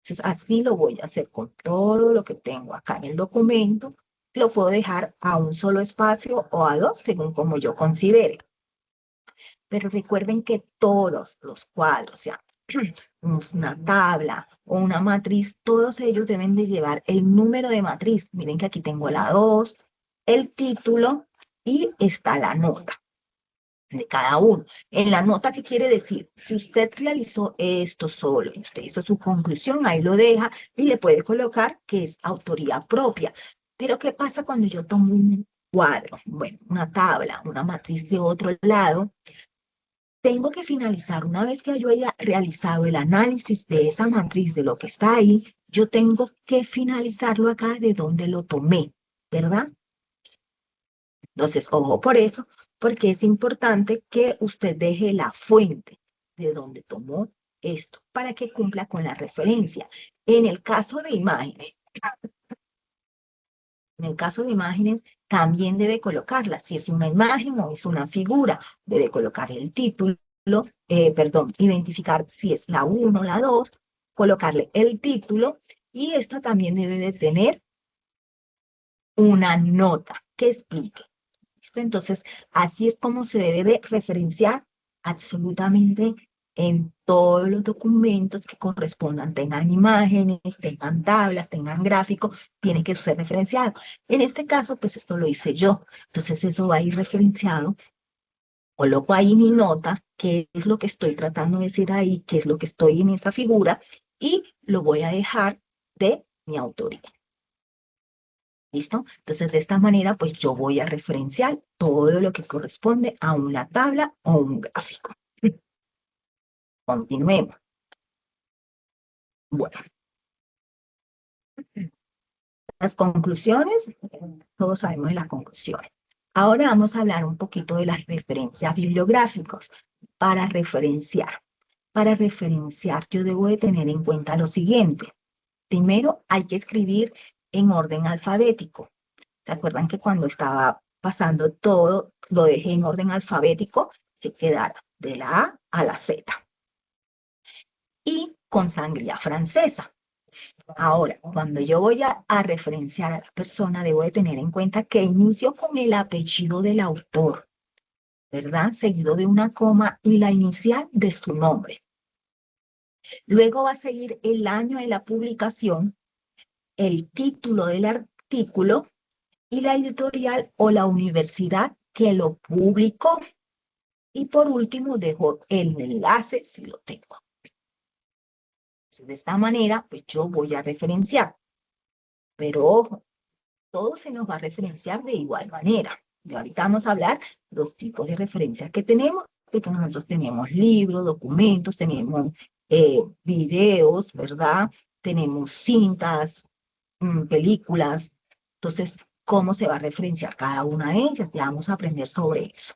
Entonces, así lo voy a hacer con todo lo que tengo acá en el documento. Lo puedo dejar a un solo espacio o a dos, según como yo considere. Pero recuerden que todos los cuadros, o sea, una tabla o una matriz, todos ellos deben de llevar el número de matriz. Miren que aquí tengo la 2, el título y está la nota de cada uno. En la nota, ¿qué quiere decir? Si usted realizó esto solo y usted hizo su conclusión, ahí lo deja y le puede colocar que es autoría propia. Pero ¿qué pasa cuando yo tomo un cuadro? Bueno, una tabla, una matriz de otro lado. Tengo que finalizar, una vez que yo haya realizado el análisis de esa matriz, de lo que está ahí, yo tengo que finalizarlo acá de donde lo tomé, ¿verdad? Entonces, ojo por eso, porque es importante que usted deje la fuente de donde tomó esto para que cumpla con la referencia. En el caso de imágenes, también debe colocarla. Si es una imagen o es una figura, debe colocar el título, identificar si es la 1 o la 2, colocarle el título y esta también debe de tener una nota que explique. ¿Listo? Entonces, así es como se debe de referenciar absolutamente en todos los documentos que correspondan, tengan imágenes, tengan tablas, tengan gráficos, tiene que ser referenciado. En este caso, pues esto lo hice yo. Entonces, eso va a ir referenciado. Coloco ahí mi nota, qué es lo que estoy tratando de decir ahí, qué es lo que estoy en esa figura, y lo voy a dejar de mi autoría. ¿Listo? Entonces, de esta manera, pues yo voy a referenciar todo lo que corresponde a una tabla o un gráfico. Continuemos. Bueno, las conclusiones, todos sabemos de las conclusiones. Ahora vamos a hablar un poquito de las referencias bibliográficas. Para referenciar, yo debo de tener en cuenta lo siguiente. Primero, hay que escribir en orden alfabético. ¿Se acuerdan que cuando estaba pasando todo, lo dejé en orden alfabético, que quedara de la A a la Z? Y con sangría francesa. Ahora, cuando yo voy a referenciar a la persona, debo de tener en cuenta que inicio con el apellido del autor, ¿verdad? Seguido de una coma y la inicial de su nombre. Luego va a seguir el año de la publicación, el título del artículo y la editorial o la universidad que lo publicó. Y por último, dejo el enlace si lo tengo. De esta manera, pues yo voy a referenciar. Pero ojo, todo se nos va a referenciar de igual manera. Y ahorita vamos a hablar de los tipos de referencias que tenemos, porque nosotros tenemos libros, documentos, tenemos videos, ¿verdad? Tenemos cintas, películas. Entonces, ¿cómo se va a referenciar cada una de ellas? Ya vamos a aprender sobre eso.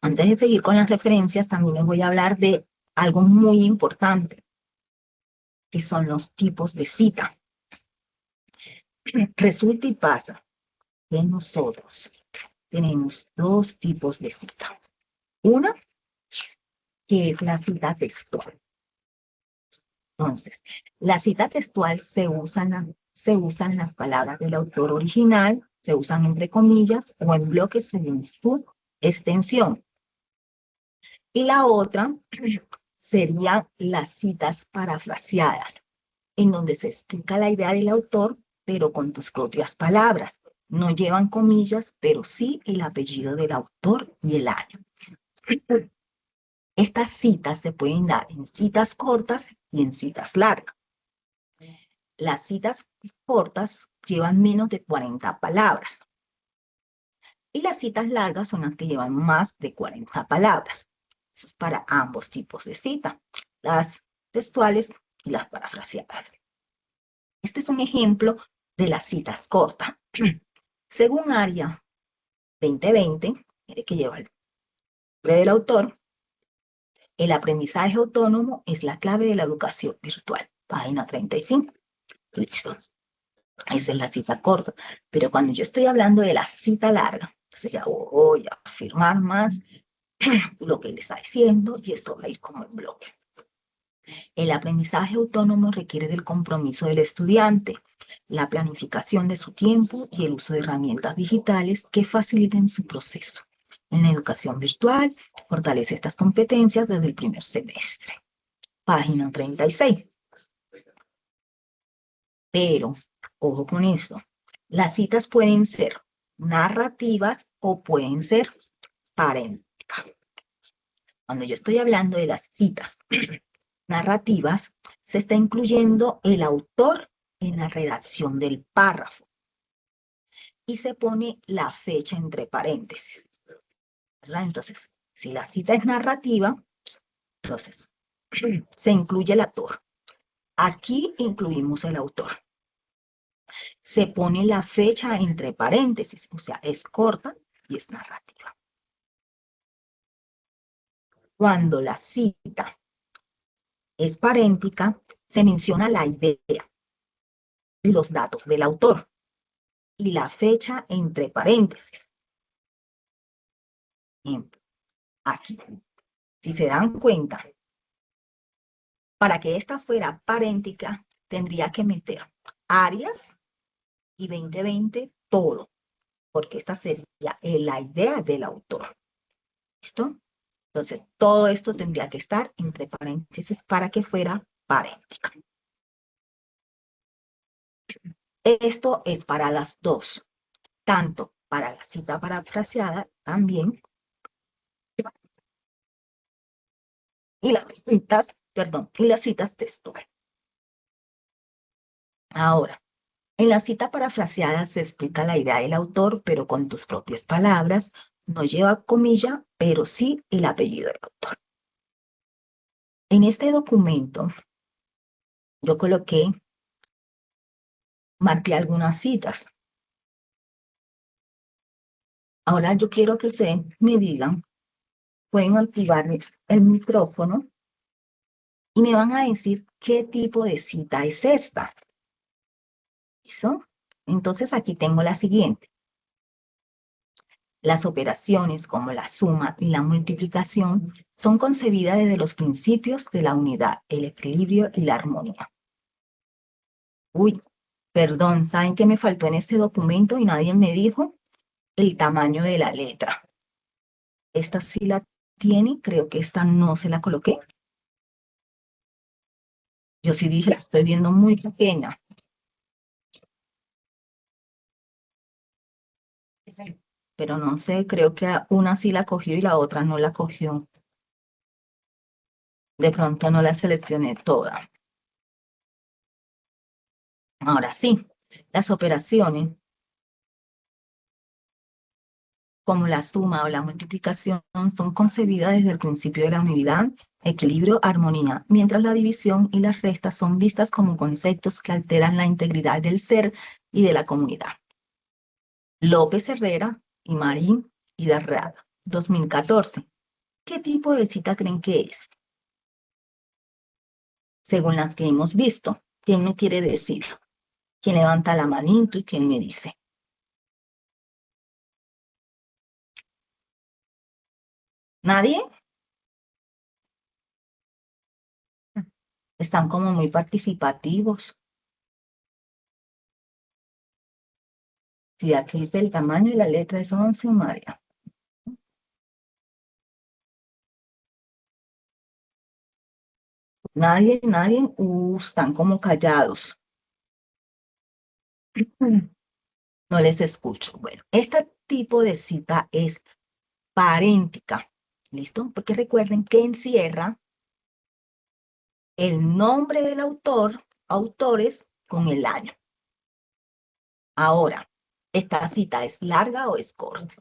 Antes de seguir con las referencias, también les voy a hablar de algo muy importante, que son los tipos de cita. Resulta y pasa que nosotros tenemos dos tipos de cita. Una, que es la cita textual. Entonces, la cita textual se usan las palabras del autor original, se usan entre comillas o en bloques según su extensión. Y la otra serían las citas parafraseadas, en donde se explica la idea del autor, pero con tus propias palabras. No llevan comillas, pero sí el apellido del autor y el año. Estas citas se pueden dar en citas cortas y en citas largas. Las citas cortas llevan menos de 40 palabras. Y las citas largas son las que llevan más de 40 palabras. Eso es para ambos tipos de cita, las textuales y las parafraseadas. Este es un ejemplo de las citas cortas. Según Área 2020, que lleva el nombre del autor, el aprendizaje autónomo es la clave de la educación virtual. Página 35. Listo. Esa es la cita corta. Pero cuando yo estoy hablando de la cita larga, entonces ya voy a afirmar más lo que le está diciendo y esto va a ir como en bloque. El aprendizaje autónomo requiere del compromiso del estudiante, la planificación de su tiempo y el uso de herramientas digitales que faciliten su proceso. En la educación virtual, fortalece estas competencias desde el primer semestre. Página 36. Pero, ojo con esto, las citas pueden ser narrativas o pueden ser parénticas. Cuando yo estoy hablando de las citas narrativas, se está incluyendo el autor en la redacción del párrafo y se pone la fecha entre paréntesis, ¿verdad? Entonces, si la cita es narrativa, entonces se incluye el autor. Aquí incluimos el autor. Se pone la fecha entre paréntesis, o sea, es corta y es narrativa. Cuando la cita es paréntica, se menciona la idea y los datos del autor y la fecha entre paréntesis. Aquí, si se dan cuenta, para que esta fuera paréntica, tendría que meter Arias y 2020 todo, porque esta sería la idea del autor. ¿Listo? Entonces, todo esto tendría que estar entre paréntesis para que fuera paréntica. Esto es para las dos, tanto para la cita parafraseada también, y las citas textuales. Ahora, en la cita parafraseada se explica la idea del autor, pero con tus propias palabras. No lleva comilla, pero sí el apellido del autor. En este documento, yo marqué algunas citas. Ahora yo quiero que ustedes me digan, pueden activar el micrófono y me van a decir qué tipo de cita es esta. ¿Listo? Entonces aquí tengo la siguiente. Las operaciones como la suma y la multiplicación son concebidas desde los principios de la unidad, el equilibrio y la armonía. Uy, perdón, ¿saben qué me faltó en este documento y nadie me dijo? El tamaño de la letra. Esta sí la tiene, creo que esta no se la coloqué. Yo sí dije, la estoy viendo muy pequeña. Pero no sé, creo que una sí la cogió y la otra no la cogió. De pronto no la seleccioné toda. Ahora sí, las operaciones como la suma o la multiplicación son concebidas desde el principio de la unidad, equilibrio, armonía, mientras la división y las restas son vistas como conceptos que alteran la integridad del ser y de la comunidad. López Herrera y Marín y Darreada, 2014. ¿Qué tipo de cita creen que es? Según las que hemos visto, ¿quién me quiere decir? ¿Quién levanta la manito y quién me dice? ¿Nadie? Están como muy participativos. Si aquí es el tamaño y la letra es 11, María. Nadie, están como callados. No les escucho. Bueno, este tipo de cita es paréntica. ¿Listo? Porque recuerden que encierra el nombre del autor, autores, con el año. Ahora, ¿esta cita es larga o es corta?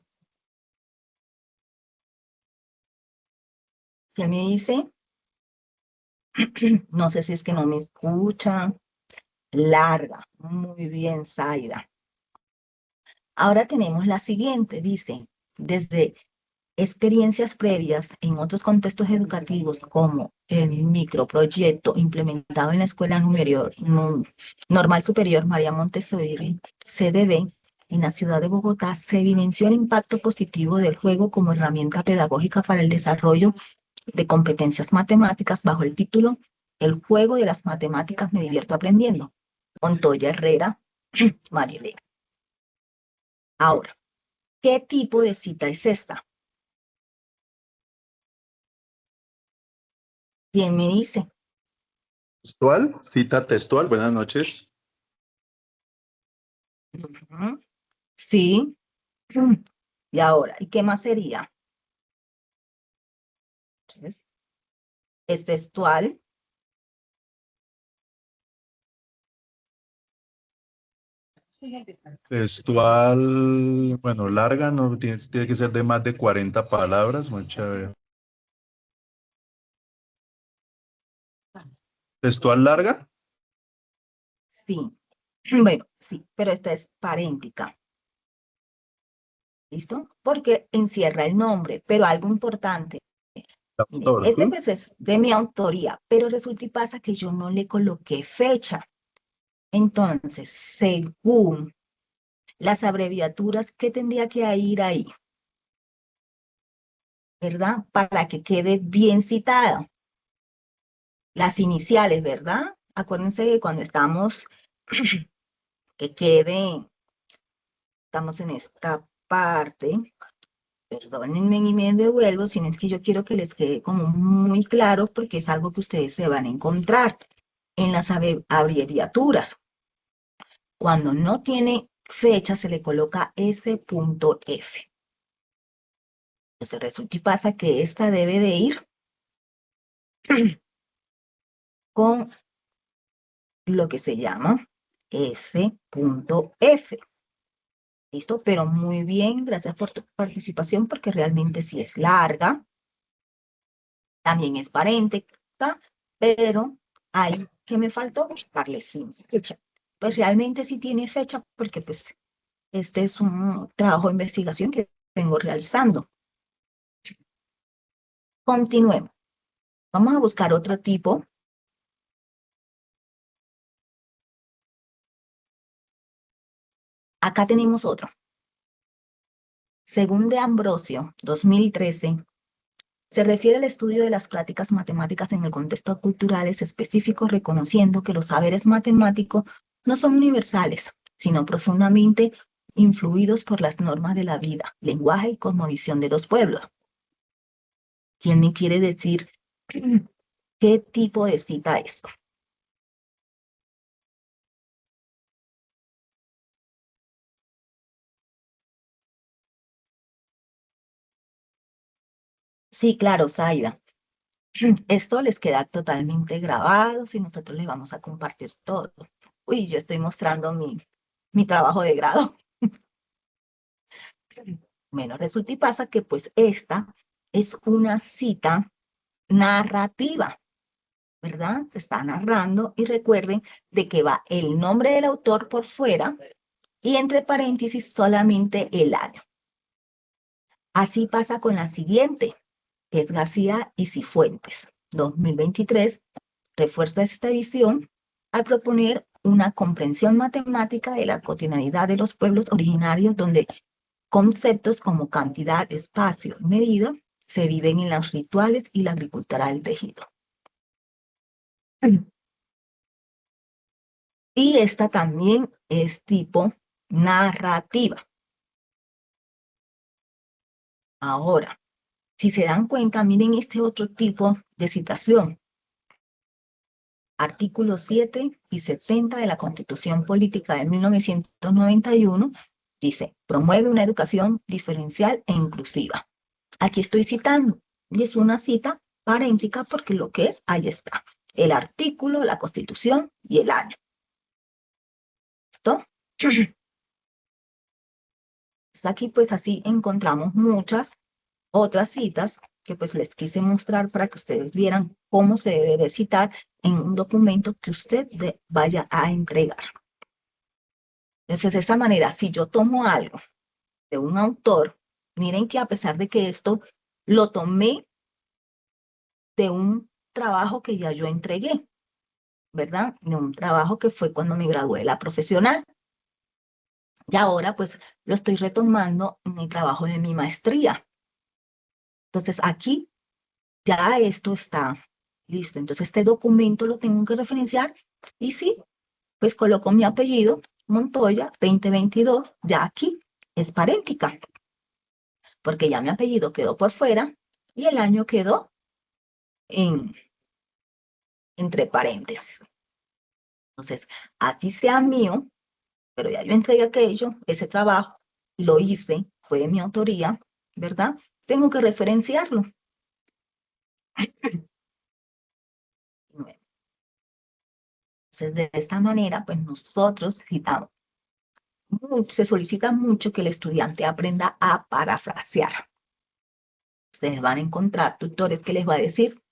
¿Qué me dice? No sé si es que no me escuchan. Larga. Muy bien, Zaida. Ahora tenemos la siguiente. Dice, desde experiencias previas en otros contextos educativos como el microproyecto implementado en la Escuela Normal Superior María Montessori, CDB, en la ciudad de Bogotá, se evidenció el impacto positivo del juego como herramienta pedagógica para el desarrollo de competencias matemáticas bajo el título El juego de las matemáticas me divierto aprendiendo. Montoya Herrera, María Elena. Ahora, ¿qué tipo de cita es esta? ¿Quién me dice? Textual, cita textual, buenas noches. Ujú. Sí. Y ahora, ¿y qué más sería? Entonces, es textual. Textual, bueno, larga, no tiene que ser de más de 40 palabras, mucha. Textual larga, Sí. Bueno, sí, pero esta es paréntica. ¿Listo? Porque encierra el nombre, pero algo importante. Miren, autor, este ¿sí? pues es de mi autoría, pero resulta y pasa que yo no le coloqué fecha. Entonces, según las abreviaturas, ¿qué tendría que ir ahí? ¿Verdad? Para que quede bien citada. Las iniciales, ¿verdad? Acuérdense que cuando estamos, que quede, estamos en esta parte, perdónenme y me devuelvo, sino es que yo quiero que les quede como muy claro porque es algo que ustedes se van a encontrar en las abreviaturas. Cuando no tiene fecha se le coloca S.F. Entonces resulta y pasa que esta debe de ir con lo que se llama S.F. ¿Listo? Pero muy bien, gracias por tu participación porque realmente sí es larga, también es paréntica, pero hay que me faltó buscarle sin fecha. Pues realmente sí tiene fecha porque pues este es un trabajo de investigación que vengo realizando. Continuemos. Vamos a buscar otro tipo Acá tenemos otro. Según de Ambrosio, 2013, se refiere al estudio de las prácticas matemáticas en el contexto culturales específicos, reconociendo que los saberes matemáticos no son universales, sino profundamente influidos por las normas de la vida, lenguaje y cosmovisión de los pueblos. ¿Quién me quiere decir qué tipo de cita es? Sí, claro, Zaida. Esto les queda totalmente grabado si nosotros les vamos a compartir todo. Uy, yo estoy mostrando mi trabajo de grado. Bueno, resulta y pasa que pues esta es una cita narrativa, ¿verdad? Se está narrando y recuerden de que va el nombre del autor por fuera y entre paréntesis solamente el año. Así pasa con la siguiente, que es García y Cifuentes, 2023, refuerza esta visión al proponer una comprensión matemática de la cotidianidad de los pueblos originarios donde conceptos como cantidad, espacio y medida se viven en los rituales y la agricultura del tejido. Y esta también es tipo narrativa. Ahora, si se dan cuenta, miren este otro tipo de citación. Artículos 7 y 70 de la Constitución Política de 1991 dice, promueve una educación diferencial e inclusiva. Aquí estoy citando, y es una cita paréntica porque lo que es, ahí está, el artículo, la Constitución y el año. ¿Listo? Aquí pues así encontramos muchas otras citas que pues les quise mostrar para que ustedes vieran cómo se debe de citar en un documento que usted vaya a entregar. Entonces, de esa manera, si yo tomo algo de un autor, miren que a pesar de que esto lo tomé de un trabajo que ya yo entregué, ¿verdad? De un trabajo que fue cuando me gradué de la profesional. Y ahora pues lo estoy retomando en el trabajo de mi maestría. Entonces aquí ya esto está listo. Entonces este documento lo tengo que referenciar y sí, pues coloco mi apellido, Montoya 2022, ya aquí es paréntica, porque ya mi apellido quedó por fuera y el año quedó entre paréntesis. Entonces, así sea mío, pero ya yo entregué aquello, ese trabajo, lo hice, fue de mi autoría, ¿verdad? Tengo que referenciarlo. Entonces, de esta manera, pues nosotros citamos. Se solicita mucho que el estudiante aprenda a parafrasear. Ustedes van a encontrar tutores que les va a decir,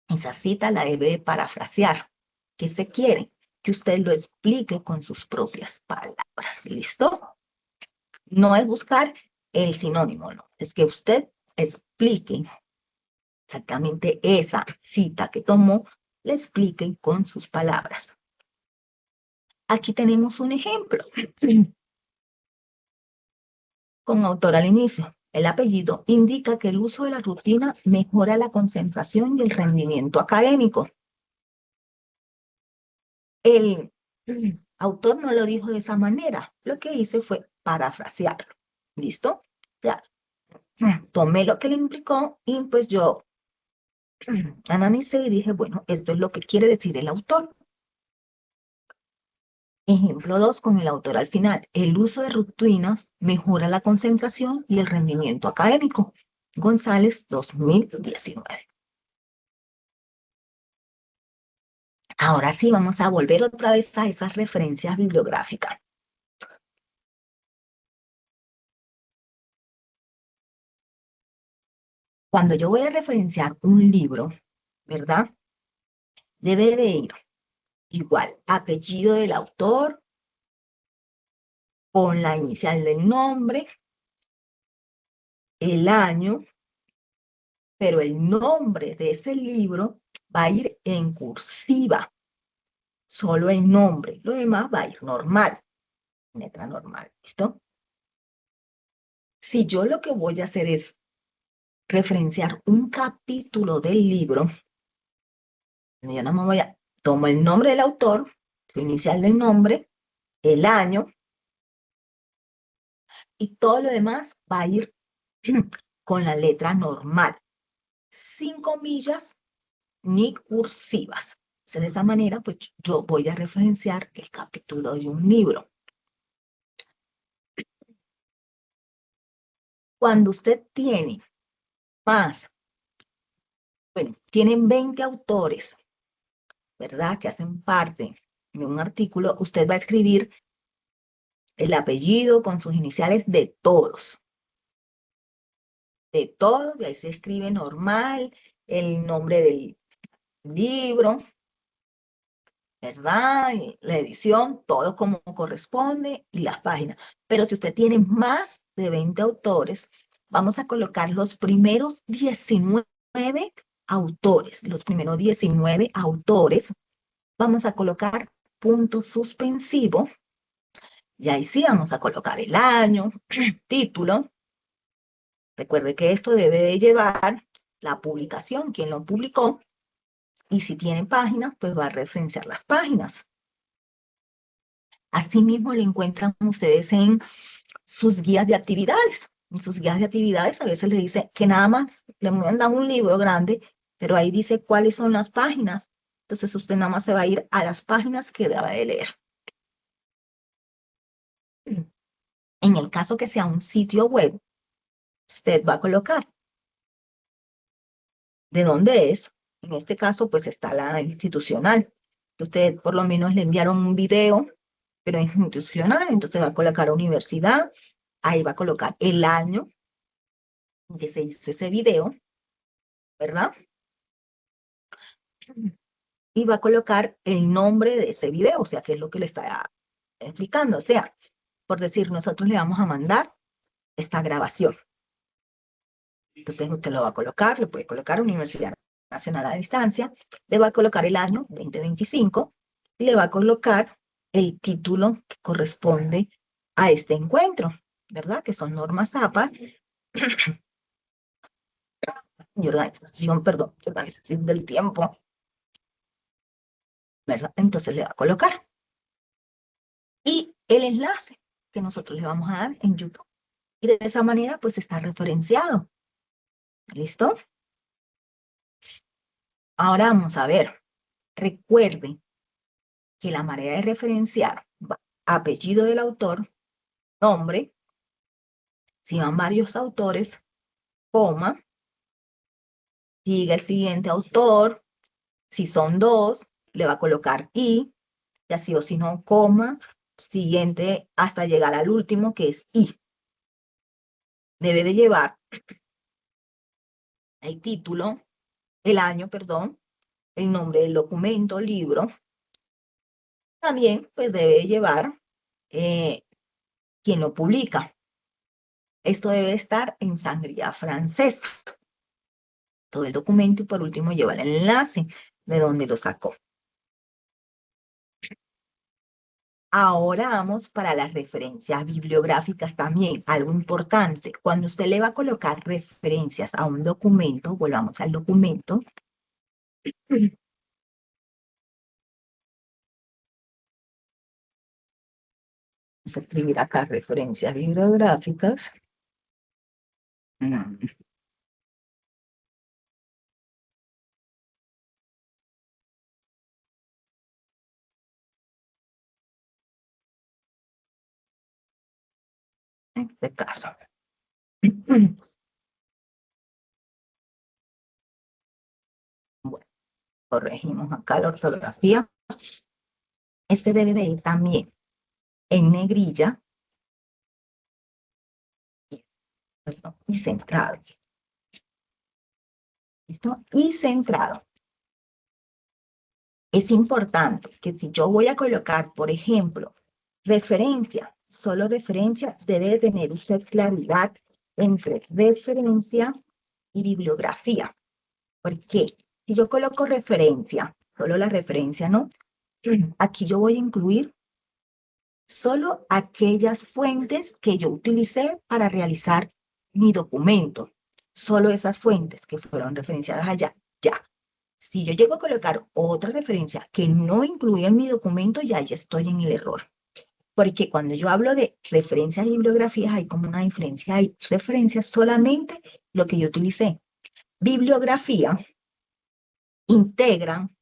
esa cita la debe de parafrasear. ¿Qué se quiere? Que usted lo explique con sus propias palabras. ¿Listo? No es buscar el sinónimo, no. Es que usted explique exactamente esa cita que tomó, le expliquen con sus palabras. Aquí tenemos un ejemplo. Con autor al inicio. El apellido indica que el uso de la rutina mejora la concentración y el rendimiento académico. El autor no lo dijo de esa manera. Lo que hice fue parafrasearlo. ¿Listo? Ya. Tomé lo que le implicó y pues yo analicé y dije, bueno, esto es lo que quiere decir el autor. Ejemplo 2 con el autor al final. El uso de rutinas mejora la concentración y el rendimiento académico. González, 2019. Ahora sí, vamos a volver otra vez a esas referencias bibliográficas. Cuando yo voy a referenciar un libro, ¿verdad? Debe de ir igual, apellido del autor, con la inicial del nombre, el año, pero el nombre de ese libro va a ir en cursiva, solo el nombre, lo demás va a ir normal. letra normal, ¿listo? Si yo lo que voy a hacer es referenciar un capítulo del libro, yo no me voy a, tomo el nombre del autor, su inicial del nombre, el año, y todo lo demás va a ir con la letra normal, sin comillas ni cursivas. Entonces, de esa manera, pues yo voy a referenciar el capítulo de un libro. Cuando usted tiene más, bueno, tienen 20 autores, ¿verdad? Que hacen parte de un artículo, usted va a escribir el apellido con sus iniciales de todos. De todos, de ahí se escribe normal, el nombre del libro, ¿verdad? Y la edición, todo como corresponde y las páginas. Pero si usted tiene más de 20 autores, vamos a colocar los primeros 19 autores. Los primeros 19 autores, vamos a colocar punto suspensivo. Y ahí sí vamos a colocar el año, título. Recuerde que esto debe de llevar la publicación, quién lo publicó, y si tiene páginas, pues va a referenciar las páginas. Asimismo lo encuentran ustedes en sus guías de actividades. En sus guías de actividades a veces le dice que nada más le mandan un libro grande, pero ahí dice cuáles son las páginas. Entonces usted nada más se va a ir a las páginas que debe de leer. En el caso que sea un sitio web, usted va a colocar de dónde es. En este caso, pues está la institucional. Usted por lo menos le enviaron un video, pero es institucional, entonces va a colocar universidad, ahí va a colocar el año en que se hizo ese video, ¿verdad? Y va a colocar el nombre de ese video, o sea, que es lo que le está explicando. O sea, por decir, nosotros le vamos a mandar esta grabación. Entonces usted lo va a colocar, le puede colocar Universidad Nacional a Distancia, le va a colocar el año 2025 y le va a colocar el título que corresponde a este encuentro, ¿verdad? Que son normas APAS y organización, perdón, organización del tiempo, ¿verdad? Entonces le va a colocar. Y el enlace que nosotros le vamos a dar en YouTube. Y de esa manera, pues está referenciado. ¿Listo? Ahora vamos a ver. Recuerden que la manera de referenciar va apellido del autor, nombre, si van varios autores, coma, sigue el siguiente autor, si son dos, le va a colocar y así o si no, coma, siguiente hasta llegar al último que es y. Debe de llevar el título, el año, perdón, el nombre del documento, libro. También pues debe llevar quien lo publica. Esto debe estar en sangría francesa. Todo el documento y por último lleva el enlace de donde lo sacó. Ahora vamos para las referencias bibliográficas también. Algo importante, cuando usted le va a colocar referencias a un documento, volvamos al documento. Vamos a escribir acá referencias bibliográficas. En este caso. Bueno, corregimos acá la ortografía. Este debe de ir también en negrilla, perdón, y centrado. ¿Listo? Y centrado. Es importante que si yo voy a colocar, por ejemplo, referencia, solo referencia, debe tener usted claridad entre referencia y bibliografía. ¿Por qué? Si yo coloco referencia, solo la referencia, ¿no? Aquí yo voy a incluir solo aquellas fuentes que yo utilicé para realizar mi documento. Solo esas fuentes que fueron referenciadas allá, ya. Si yo llego a colocar otra referencia que no incluye en mi documento, ya estoy en el error. Porque cuando yo hablo de referencias y bibliografías, hay como una diferencia. Hay referencias solamente lo que yo utilicé. Bibliografía integran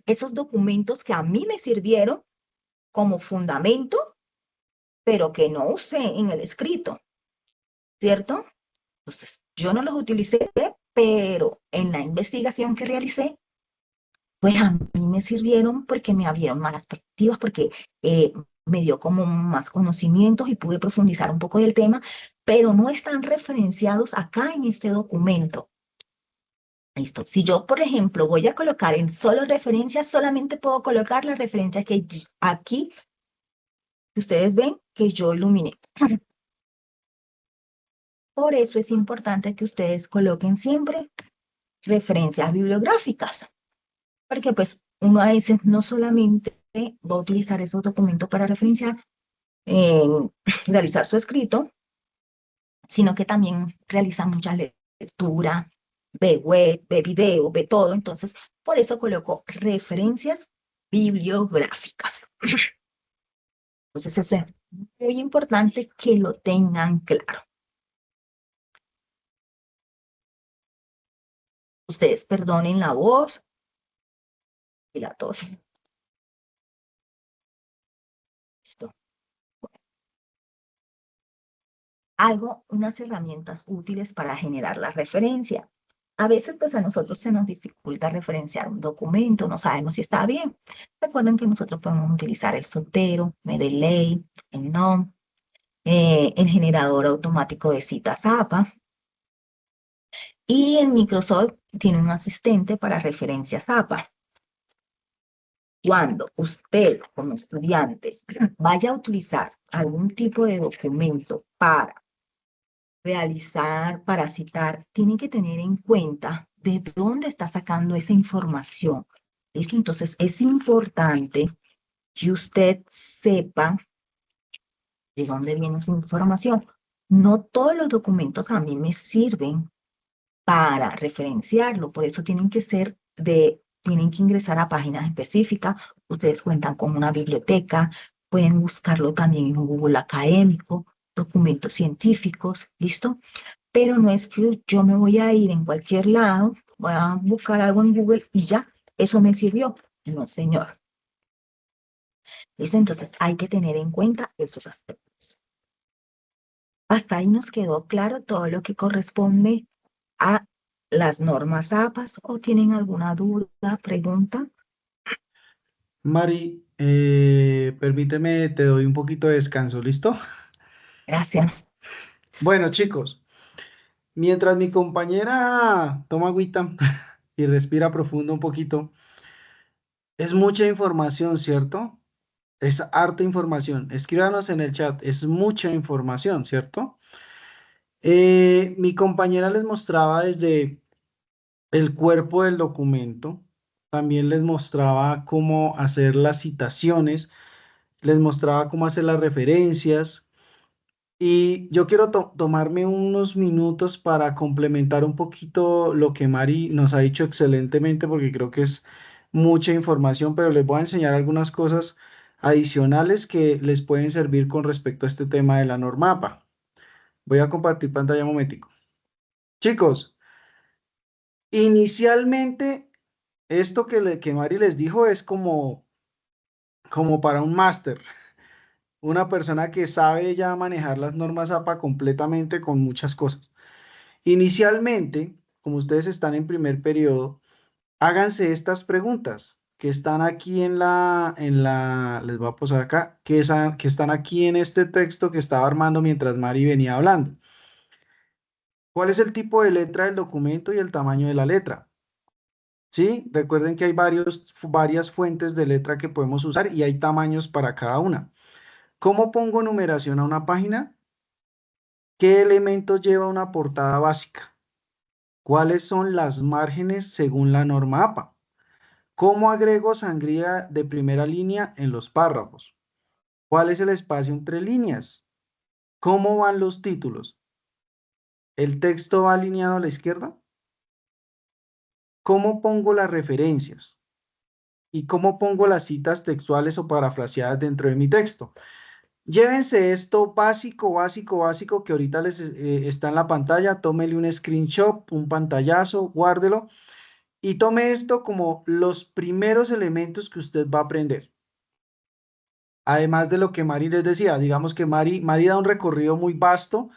esos documentos que a mí me sirvieron como fundamento, pero que no usé en el escrito, ¿cierto? Entonces, yo no los utilicé, pero en la investigación que realicé, pues a mí me sirvieron porque me abrieron más perspectivas, porque me dio como más conocimientos y pude profundizar un poco del tema, pero no están referenciados acá en este documento. Listo. Si yo, por ejemplo, voy a colocar en solo referencias, solamente puedo colocar las referencias que aquí, que ustedes ven, que yo iluminé. Por eso es importante que ustedes coloquen siempre referencias bibliográficas, porque pues uno a veces no solamente va a utilizar esos documentos para referenciar, realizar su escrito, sino que también realiza mucha lectura, ve web, ve video, ve todo. Entonces, por eso coloco referencias bibliográficas. Entonces, eso es muy importante que lo tengan claro. Ustedes perdonen la voz y la tos. Listo. Unas herramientas útiles para generar la referencia. A veces, pues a nosotros se nos dificulta referenciar un documento, no sabemos si está bien. Recuerden que nosotros podemos utilizar el Zotero, Mendeley, el NOM, el generador automático de citas APA. Y en Microsoft tiene un asistente para referencias APA. Cuando usted, como estudiante, vaya a utilizar algún tipo de documento para realizar, para citar, tiene que tener en cuenta de dónde está sacando esa información. ¿Listo? Entonces, es importante que usted sepa de dónde viene su información. No todos los documentos a mí me sirven para referenciarlo, por eso tienen que ingresar a páginas específicas. Ustedes cuentan con una biblioteca, pueden buscarlo también en Google académico, documentos científicos, ¿listo? Pero no es que yo me voy a ir en cualquier lado, voy a buscar algo en Google y ya, eso me sirvió. No, señor. ¿Listo? Entonces hay que tener en cuenta esos aspectos. Hasta ahí nos quedó claro todo lo que corresponde a las normas APAS, o tienen alguna duda, pregunta. Mari, permíteme, te doy un poquito de descanso, ¿listo? Gracias. Bueno, chicos, mientras mi compañera toma agüita y respira profundo un poquito, es mucha información, ¿cierto? Es harta información. Escríbanos en el chat, es mucha información, ¿cierto? Mi compañera les mostraba desde el cuerpo del documento, también les mostraba cómo hacer las citaciones, les mostraba cómo hacer las referencias. Y yo quiero tomarme unos minutos para complementar un poquito lo que Mari nos ha dicho excelentemente, porque creo que es mucha información, pero les voy a enseñar algunas cosas adicionales que les pueden servir con respecto a este tema de la norma APA. Voy a compartir pantalla un momentico. Chicos, inicialmente esto que Mari les dijo es como para un máster, una persona que sabe ya manejar las normas APA completamente con muchas cosas. Inicialmente, como ustedes están en primer periodo, háganse estas preguntas que están aquí les voy a posar acá, que están aquí en este texto que estaba armando mientras Mari venía hablando. ¿Cuál es el tipo de letra del documento y el tamaño de la letra? ¿Sí? Recuerden que hay varias fuentes de letra que podemos usar y hay tamaños para cada una. ¿Cómo pongo numeración a una página? ¿Qué elementos lleva una portada básica? ¿Cuáles son las márgenes según la norma APA? ¿Cómo agrego sangría de primera línea en los párrafos? ¿Cuál es el espacio entre líneas? ¿Cómo van los títulos? ¿El texto va alineado a la izquierda? ¿Cómo pongo las referencias? ¿Y cómo pongo las citas textuales o parafraseadas dentro de mi texto? Llévense esto básico, básico, básico que ahorita les está en la pantalla. Tómele un screenshot, un pantallazo, guárdelo y tome esto como los primeros elementos que usted va a aprender. Además de lo que Mari les decía, digamos que Mari da un recorrido muy vasto.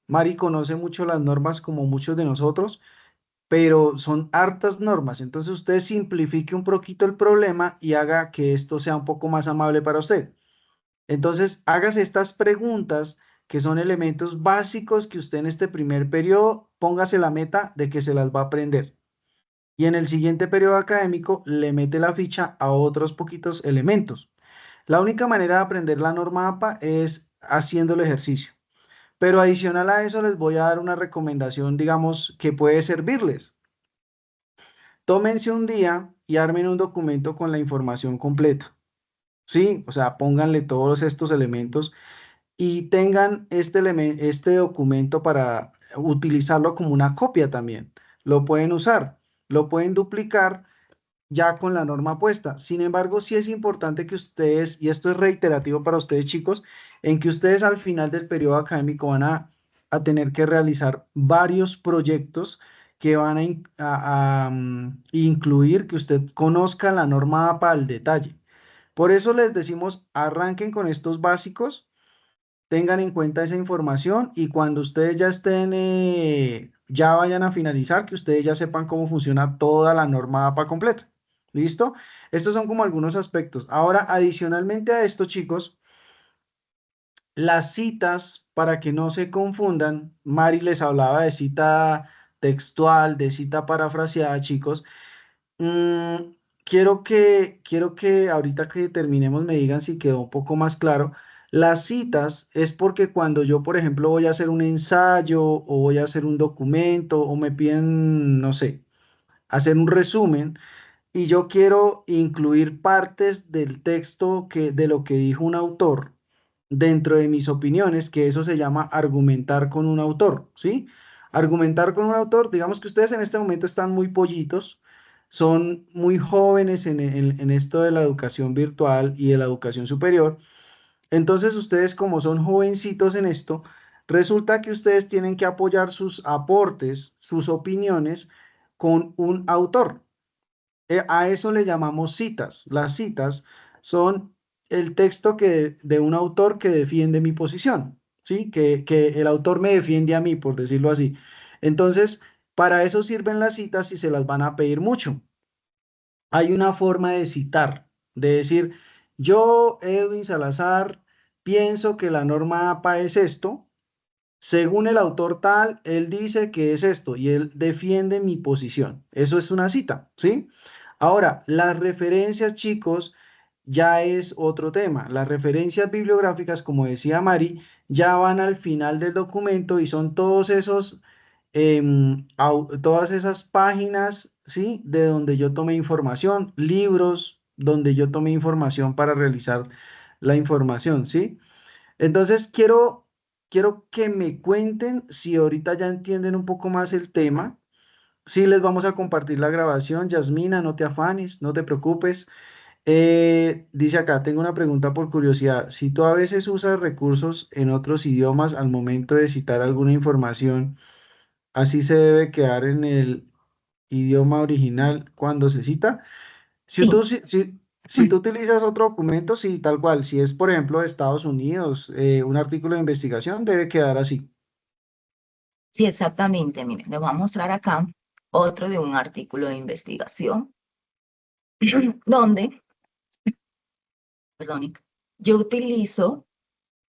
Mari conoce mucho las normas como muchos de nosotros, pero son hartas normas. Entonces usted simplifique un poquito el problema y haga que esto sea un poco más amable para usted. Entonces, hágase estas preguntas que son elementos básicos que usted en este primer periodo póngase la meta de que se las va a aprender. Y en el siguiente periodo académico le mete la ficha a otros poquitos elementos. La única manera de aprender la norma APA es haciendo el ejercicio. Pero adicional a eso les voy a dar una recomendación, digamos, que puede servirles. Tómense un día y armen un documento con la información completa. Sí, o sea, pónganle todos estos elementos y tengan este documento para utilizarlo como una copia también. Lo pueden usar, lo pueden duplicar ya con la norma puesta. Sin embargo, sí es importante que ustedes, y esto es reiterativo para ustedes chicos, en que ustedes al final del periodo académico van a tener que realizar varios proyectos que van incluir que usted conozca la norma APA al detalle. Por eso les decimos, arranquen con estos básicos, tengan en cuenta esa información y cuando ustedes ya estén, ya vayan a finalizar, que ustedes ya sepan cómo funciona toda la norma APA completa. ¿Listo? Estos son como algunos aspectos. Ahora, adicionalmente a esto, chicos, las citas, para que no se confundan, Mari les hablaba de cita textual, de cita parafraseada, chicos. Mm, quiero que ahorita que terminemos me digan si quedó un poco más claro. Las citas es porque cuando yo, por ejemplo, voy a hacer un ensayo o voy a hacer un documento o me piden, no sé, hacer un resumen y yo quiero incluir partes del texto de lo que dijo un autor dentro de mis opiniones, que eso se llama argumentar con un autor, ¿sí? Argumentar con un autor, digamos que ustedes en este momento están muy pollitos, son muy jóvenes en esto de la educación virtual y de la educación superior. Entonces ustedes como son jovencitos en esto, resulta que ustedes tienen que apoyar sus aportes, sus opiniones con un autor. A eso le llamamos citas. Las citas son el texto de un autor que defiende mi posición, ¿sí? Que el autor me defiende a mí, por decirlo así. Entonces, para eso sirven las citas y se las van a pedir mucho. Hay una forma de citar, de decir, yo, Edwin Salazar, pienso que la norma APA es esto. Según el autor tal, él dice que es esto y él defiende mi posición. Eso es una cita, ¿sí? Ahora, las referencias, chicos, ya es otro tema. Las referencias bibliográficas, como decía Mari, ya van al final del documento y son todos esos, todas esas páginas, ¿sí? De donde yo tomé información, libros donde yo tomé información para realizar la información, ¿sí? Entonces, quiero que me cuenten si ahorita ya entienden un poco más el tema. Sí, les vamos a compartir la grabación. Yasmina, no te afanes, no te preocupes. Dice acá, tengo una pregunta por curiosidad. Si tú a veces usas recursos en otros idiomas al momento de citar alguna información, ¿así se debe quedar en el idioma original cuando se cita? Si Sí, tú, si tú utilizas otro documento, sí, tal cual. Si es, por ejemplo, de Estados Unidos, un artículo de investigación, debe quedar así. sí, exactamente. Miren, les voy a mostrar acá otro de un artículo de investigación donde, perdón, yo utilizo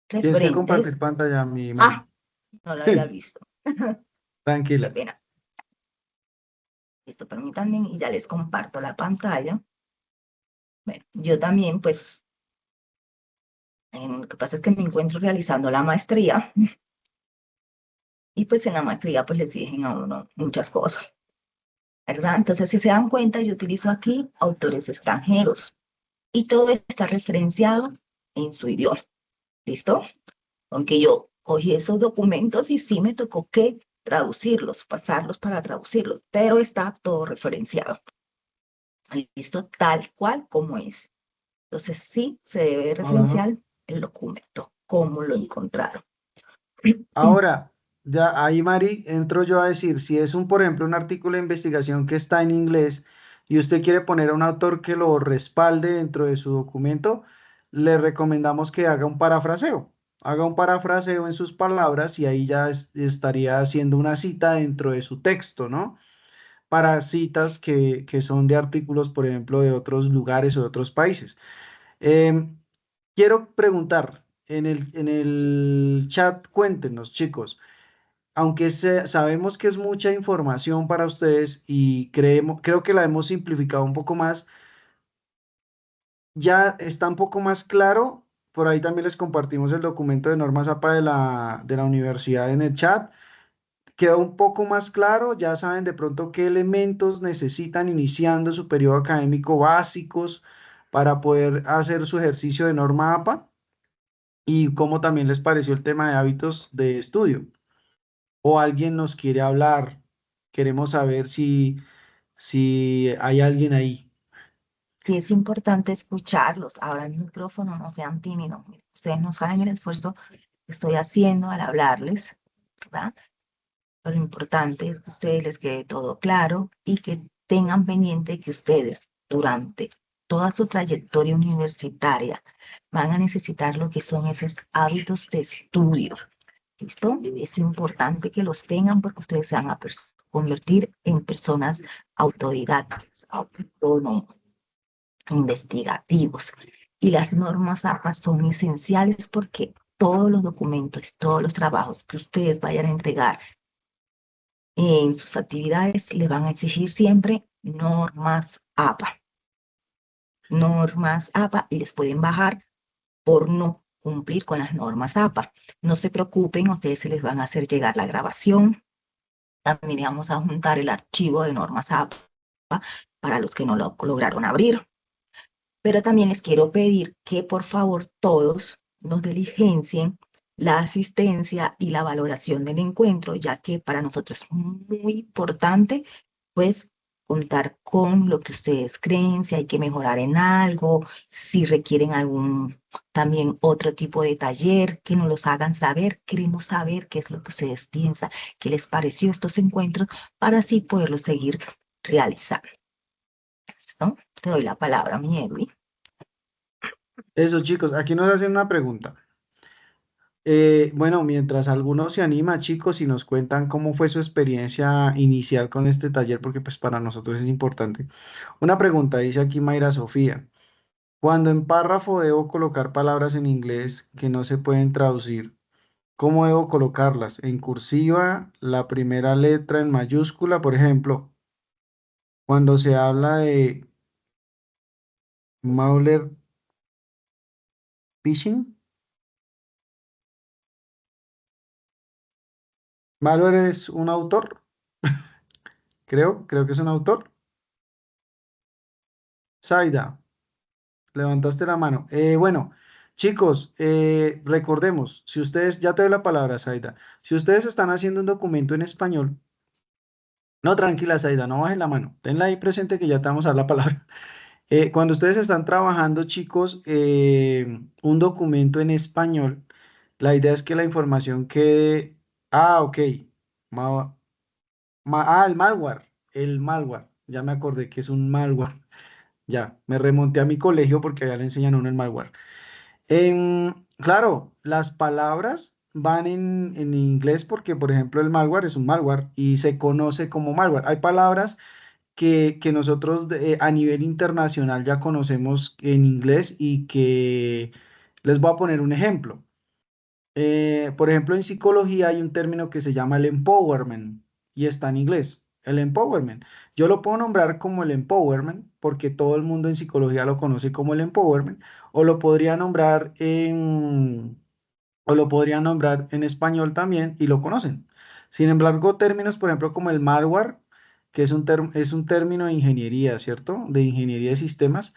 Tienes que referentes. compartir pantalla, mi Mari. Ah, no lo había visto. Qué Tranquila. pena. Listo, permítanme y ya les comparto la pantalla. Bueno, yo también, pues, lo que pasa es que me encuentro realizando la maestría y pues en la maestría pues les exigen a uno muchas cosas. ¿verdad? Entonces, si se dan cuenta, yo utilizo aquí autores extranjeros y todo está referenciado en su idioma. ¿Listo? Aunque yo cogí esos documentos y sí me tocó que traducirlos, pasarlos para traducirlos, pero está todo referenciado. ¿Listo? Tal cual como es. Entonces, sí se debe Ajá. referenciar el documento, cómo lo encontraron. Ahora, ya ahí, Mari, entro yo a decir, si es un, por ejemplo, un artículo de investigación que está en inglés y usted quiere poner a un autor que lo respalde dentro de su documento, le recomendamos que haga un parafraseo. Haga un parafraseo en sus palabras y ahí ya estaría haciendo una cita dentro de su texto, ¿no? Para citas que son de artículos, por ejemplo, de otros lugares o de otros países. Em, Quiero preguntar, en el chat, cuéntenos, chicos, aunque sabemos que es mucha información para ustedes y creo que la hemos simplificado un poco más, ya está un poco más claro. Por ahí también les compartimos el documento de normas APA de la universidad en el chat. Quedó un poco más claro, ya saben de pronto qué elementos necesitan iniciando su periodo académico básicos para poder hacer su ejercicio de norma APA y cómo también les pareció el tema de hábitos de estudio. O alguien nos quiere hablar, queremos saber si hay alguien ahí. Y es importante escucharlos. Abran el micrófono, no sean tímidos. Miren, ustedes no saben el esfuerzo que estoy haciendo al hablarles, ¿verdad? Pero lo importante es que a ustedes les quede todo claro y que tengan pendiente que ustedes durante toda su trayectoria universitaria van a necesitar lo que son esos hábitos de estudio. ¿Listo? Es importante que los tengan porque ustedes se van a convertir en personas autodidactas, autónomos, investigativos. Y las normas APA son esenciales porque todos los documentos, todos los trabajos que ustedes vayan a entregar en sus actividades le van a exigir siempre normas APA. Normas APA y les pueden bajar por no cumplir con las normas APA. No se preocupen, ustedes se les van a hacer llegar la grabación. También vamos a juntar el archivo de normas APA para los que no lo lograron abrir. Pero también les quiero pedir que por favor todos nos diligencien la asistencia y la valoración del encuentro, ya que para nosotros es muy importante, pues, contar con lo que ustedes creen, si hay que mejorar en algo, si requieren algún también otro tipo de taller, que nos los hagan saber. Queremos saber qué es lo que ustedes piensan, qué les pareció estos encuentros, para así poderlos seguir realizando. ¿No? Te doy la palabra, mi Edwin. Eso, chicos, aquí nos hacen una pregunta. Bueno, mientras algunos se anima, chicos, y nos cuentan cómo fue su experiencia inicial con este taller, porque pues para nosotros es importante. Una pregunta, dice aquí Mayra Sofía. Cuando en párrafo debo colocar palabras en inglés que no se pueden traducir, ¿cómo debo colocarlas? ¿En cursiva, la primera letra en mayúscula, por ejemplo? Cuando se habla de Mauler Fishing, Mauler es un autor, creo que es un autor. Zaida, levantaste la mano. Bueno, chicos, recordemos, si ustedes, ya te doy la palabra, Zaida, si ustedes están haciendo un documento en español, no, tranquila, Zaida, no bajen la mano, tenla ahí presente que ya te vamos a dar la palabra. Cuando ustedes están trabajando, chicos, un documento en español, la idea es que la información quede. Ah, ok. Ma- el malware. El malware. Ya me acordé que es un malware. Ya, me remonté a mi colegio porque allá le enseñan a uno el malware. Claro, las palabras van en inglés porque, por ejemplo, el malware es un malware y se conoce como malware. Hay palabras que nosotros a nivel internacional ya conocemos en inglés y que les voy a poner un ejemplo. Por ejemplo, en psicología hay un término que se llama el empowerment y está en inglés. El empowerment. Yo lo puedo nombrar como el empowerment porque todo el mundo en psicología lo conoce como el empowerment o lo podría nombrar en español también y lo conocen. Sin embargo, términos, por ejemplo, como el malware que es un término de ingeniería, ¿cierto? De ingeniería de sistemas.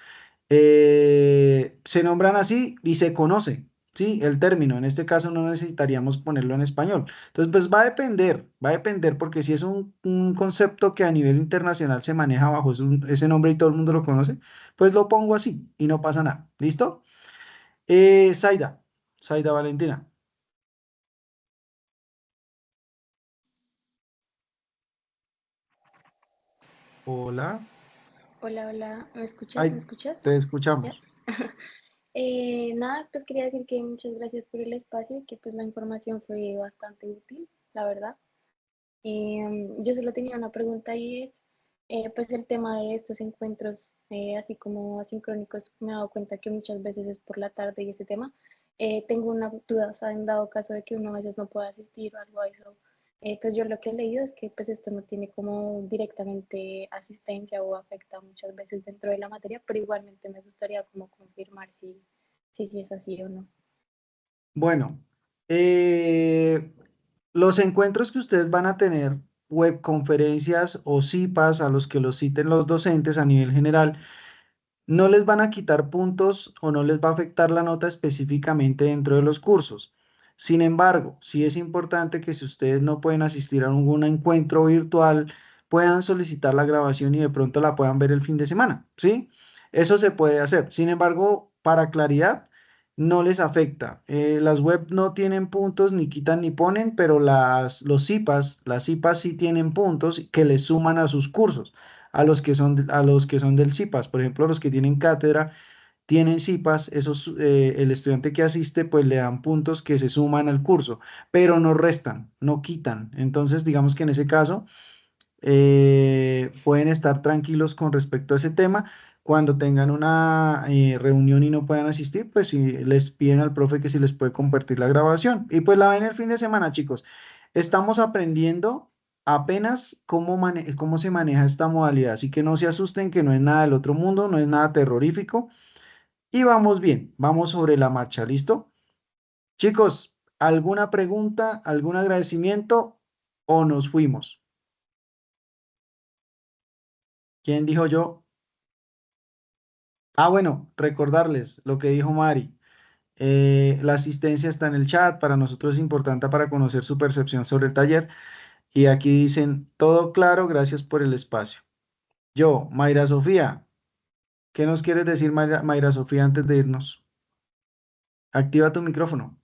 Se nombran así y se conoce, ¿sí? El término, en este caso no necesitaríamos ponerlo en español. Entonces, pues va a depender, porque si es un concepto que a nivel internacional se maneja bajo ese nombre y todo el mundo lo conoce, pues lo pongo así y no pasa nada. ¿Listo? Zaida, Zaida Valentina. Hola, Hola, hola, ¿me escuchas? ¿Me ay, escuchas? te ¿Ya? escuchamos. Nada, pues quería decir que muchas gracias por el espacio y que pues la información fue bastante útil, la verdad. Yo solo tenía una pregunta y es, pues el tema de estos encuentros, así como asincrónicos, me he dado cuenta que muchas veces es por la tarde y ese tema. Tengo una duda, o sea, en dado caso de que uno a veces no pueda asistir o algo a eso, pues yo lo que he leído es que pues esto no tiene como directamente asistencia o afecta muchas veces dentro de la materia, pero igualmente me gustaría como confirmar si es así o no. Bueno, eh, los encuentros que ustedes van a tener, webconferencias o CIPAs a los que los citen los docentes a nivel general, no les van a quitar puntos o no les va a afectar la nota específicamente dentro de los cursos. Sin embargo, sí es importante que si ustedes no pueden asistir a algún encuentro virtual, puedan solicitar la grabación y de pronto la puedan ver el fin de semana, ¿sí? Eso se puede hacer. Sin embargo, para claridad, no les afecta. Las web no tienen puntos, ni quitan ni ponen, pero las CIPAs sí tienen puntos que les suman a sus cursos a los que son del CIPAS. Por ejemplo, los que tienen cátedra tienen CIPAS, el estudiante que asiste pues le dan puntos que se suman al curso, pero no restan, no quitan. Entonces, digamos que en ese caso pueden estar tranquilos con respecto a ese tema. Cuando tengan una reunión y no puedan asistir, pues si les piden al profe que si les puede compartir la grabación. Y pues la ven el fin de semana, chicos. Estamos aprendiendo apenas cómo se maneja esta modalidad, así que no se asusten que no es nada del otro mundo, no es nada terrorífico. Y vamos bien, vamos sobre la marcha, ¿listo? Chicos, ¿alguna pregunta, algún agradecimiento o nos fuimos? ¿Quién dijo yo? Ah, bueno, recordarles lo que dijo Mari. La asistencia está en el chat, para nosotros es importante para conocer su percepción sobre el taller. Y aquí dicen, todo claro, gracias por el espacio. Yo, Mayra Sofía, ¿qué nos quieres decir, Mayra Sofía, antes de irnos? Activa tu micrófono.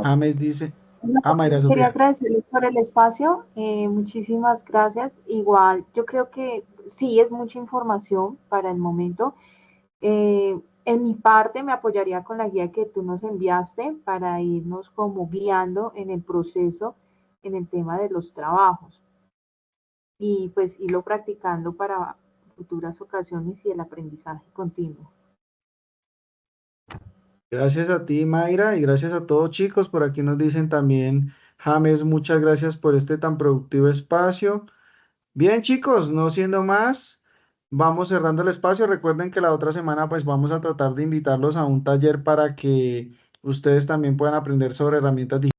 James dice, No, Mayra quería Sofía. agradecerles por el espacio, muchísimas gracias. Igual, yo creo que sí es mucha información para el momento. En mi parte me apoyaría con la guía que tú nos enviaste para irnos como guiando en el proceso, en el tema de los trabajos y pues irlo practicando para futuras ocasiones y el aprendizaje continuo. Gracias a ti, Mayra, y gracias a todos, chicos. Por aquí nos dicen también, James, muchas gracias por este tan productivo espacio. Bien, chicos, no siendo más, vamos cerrando el espacio. Recuerden que la otra semana pues vamos a tratar de invitarlos a un taller para que ustedes también puedan aprender sobre herramientas digitales.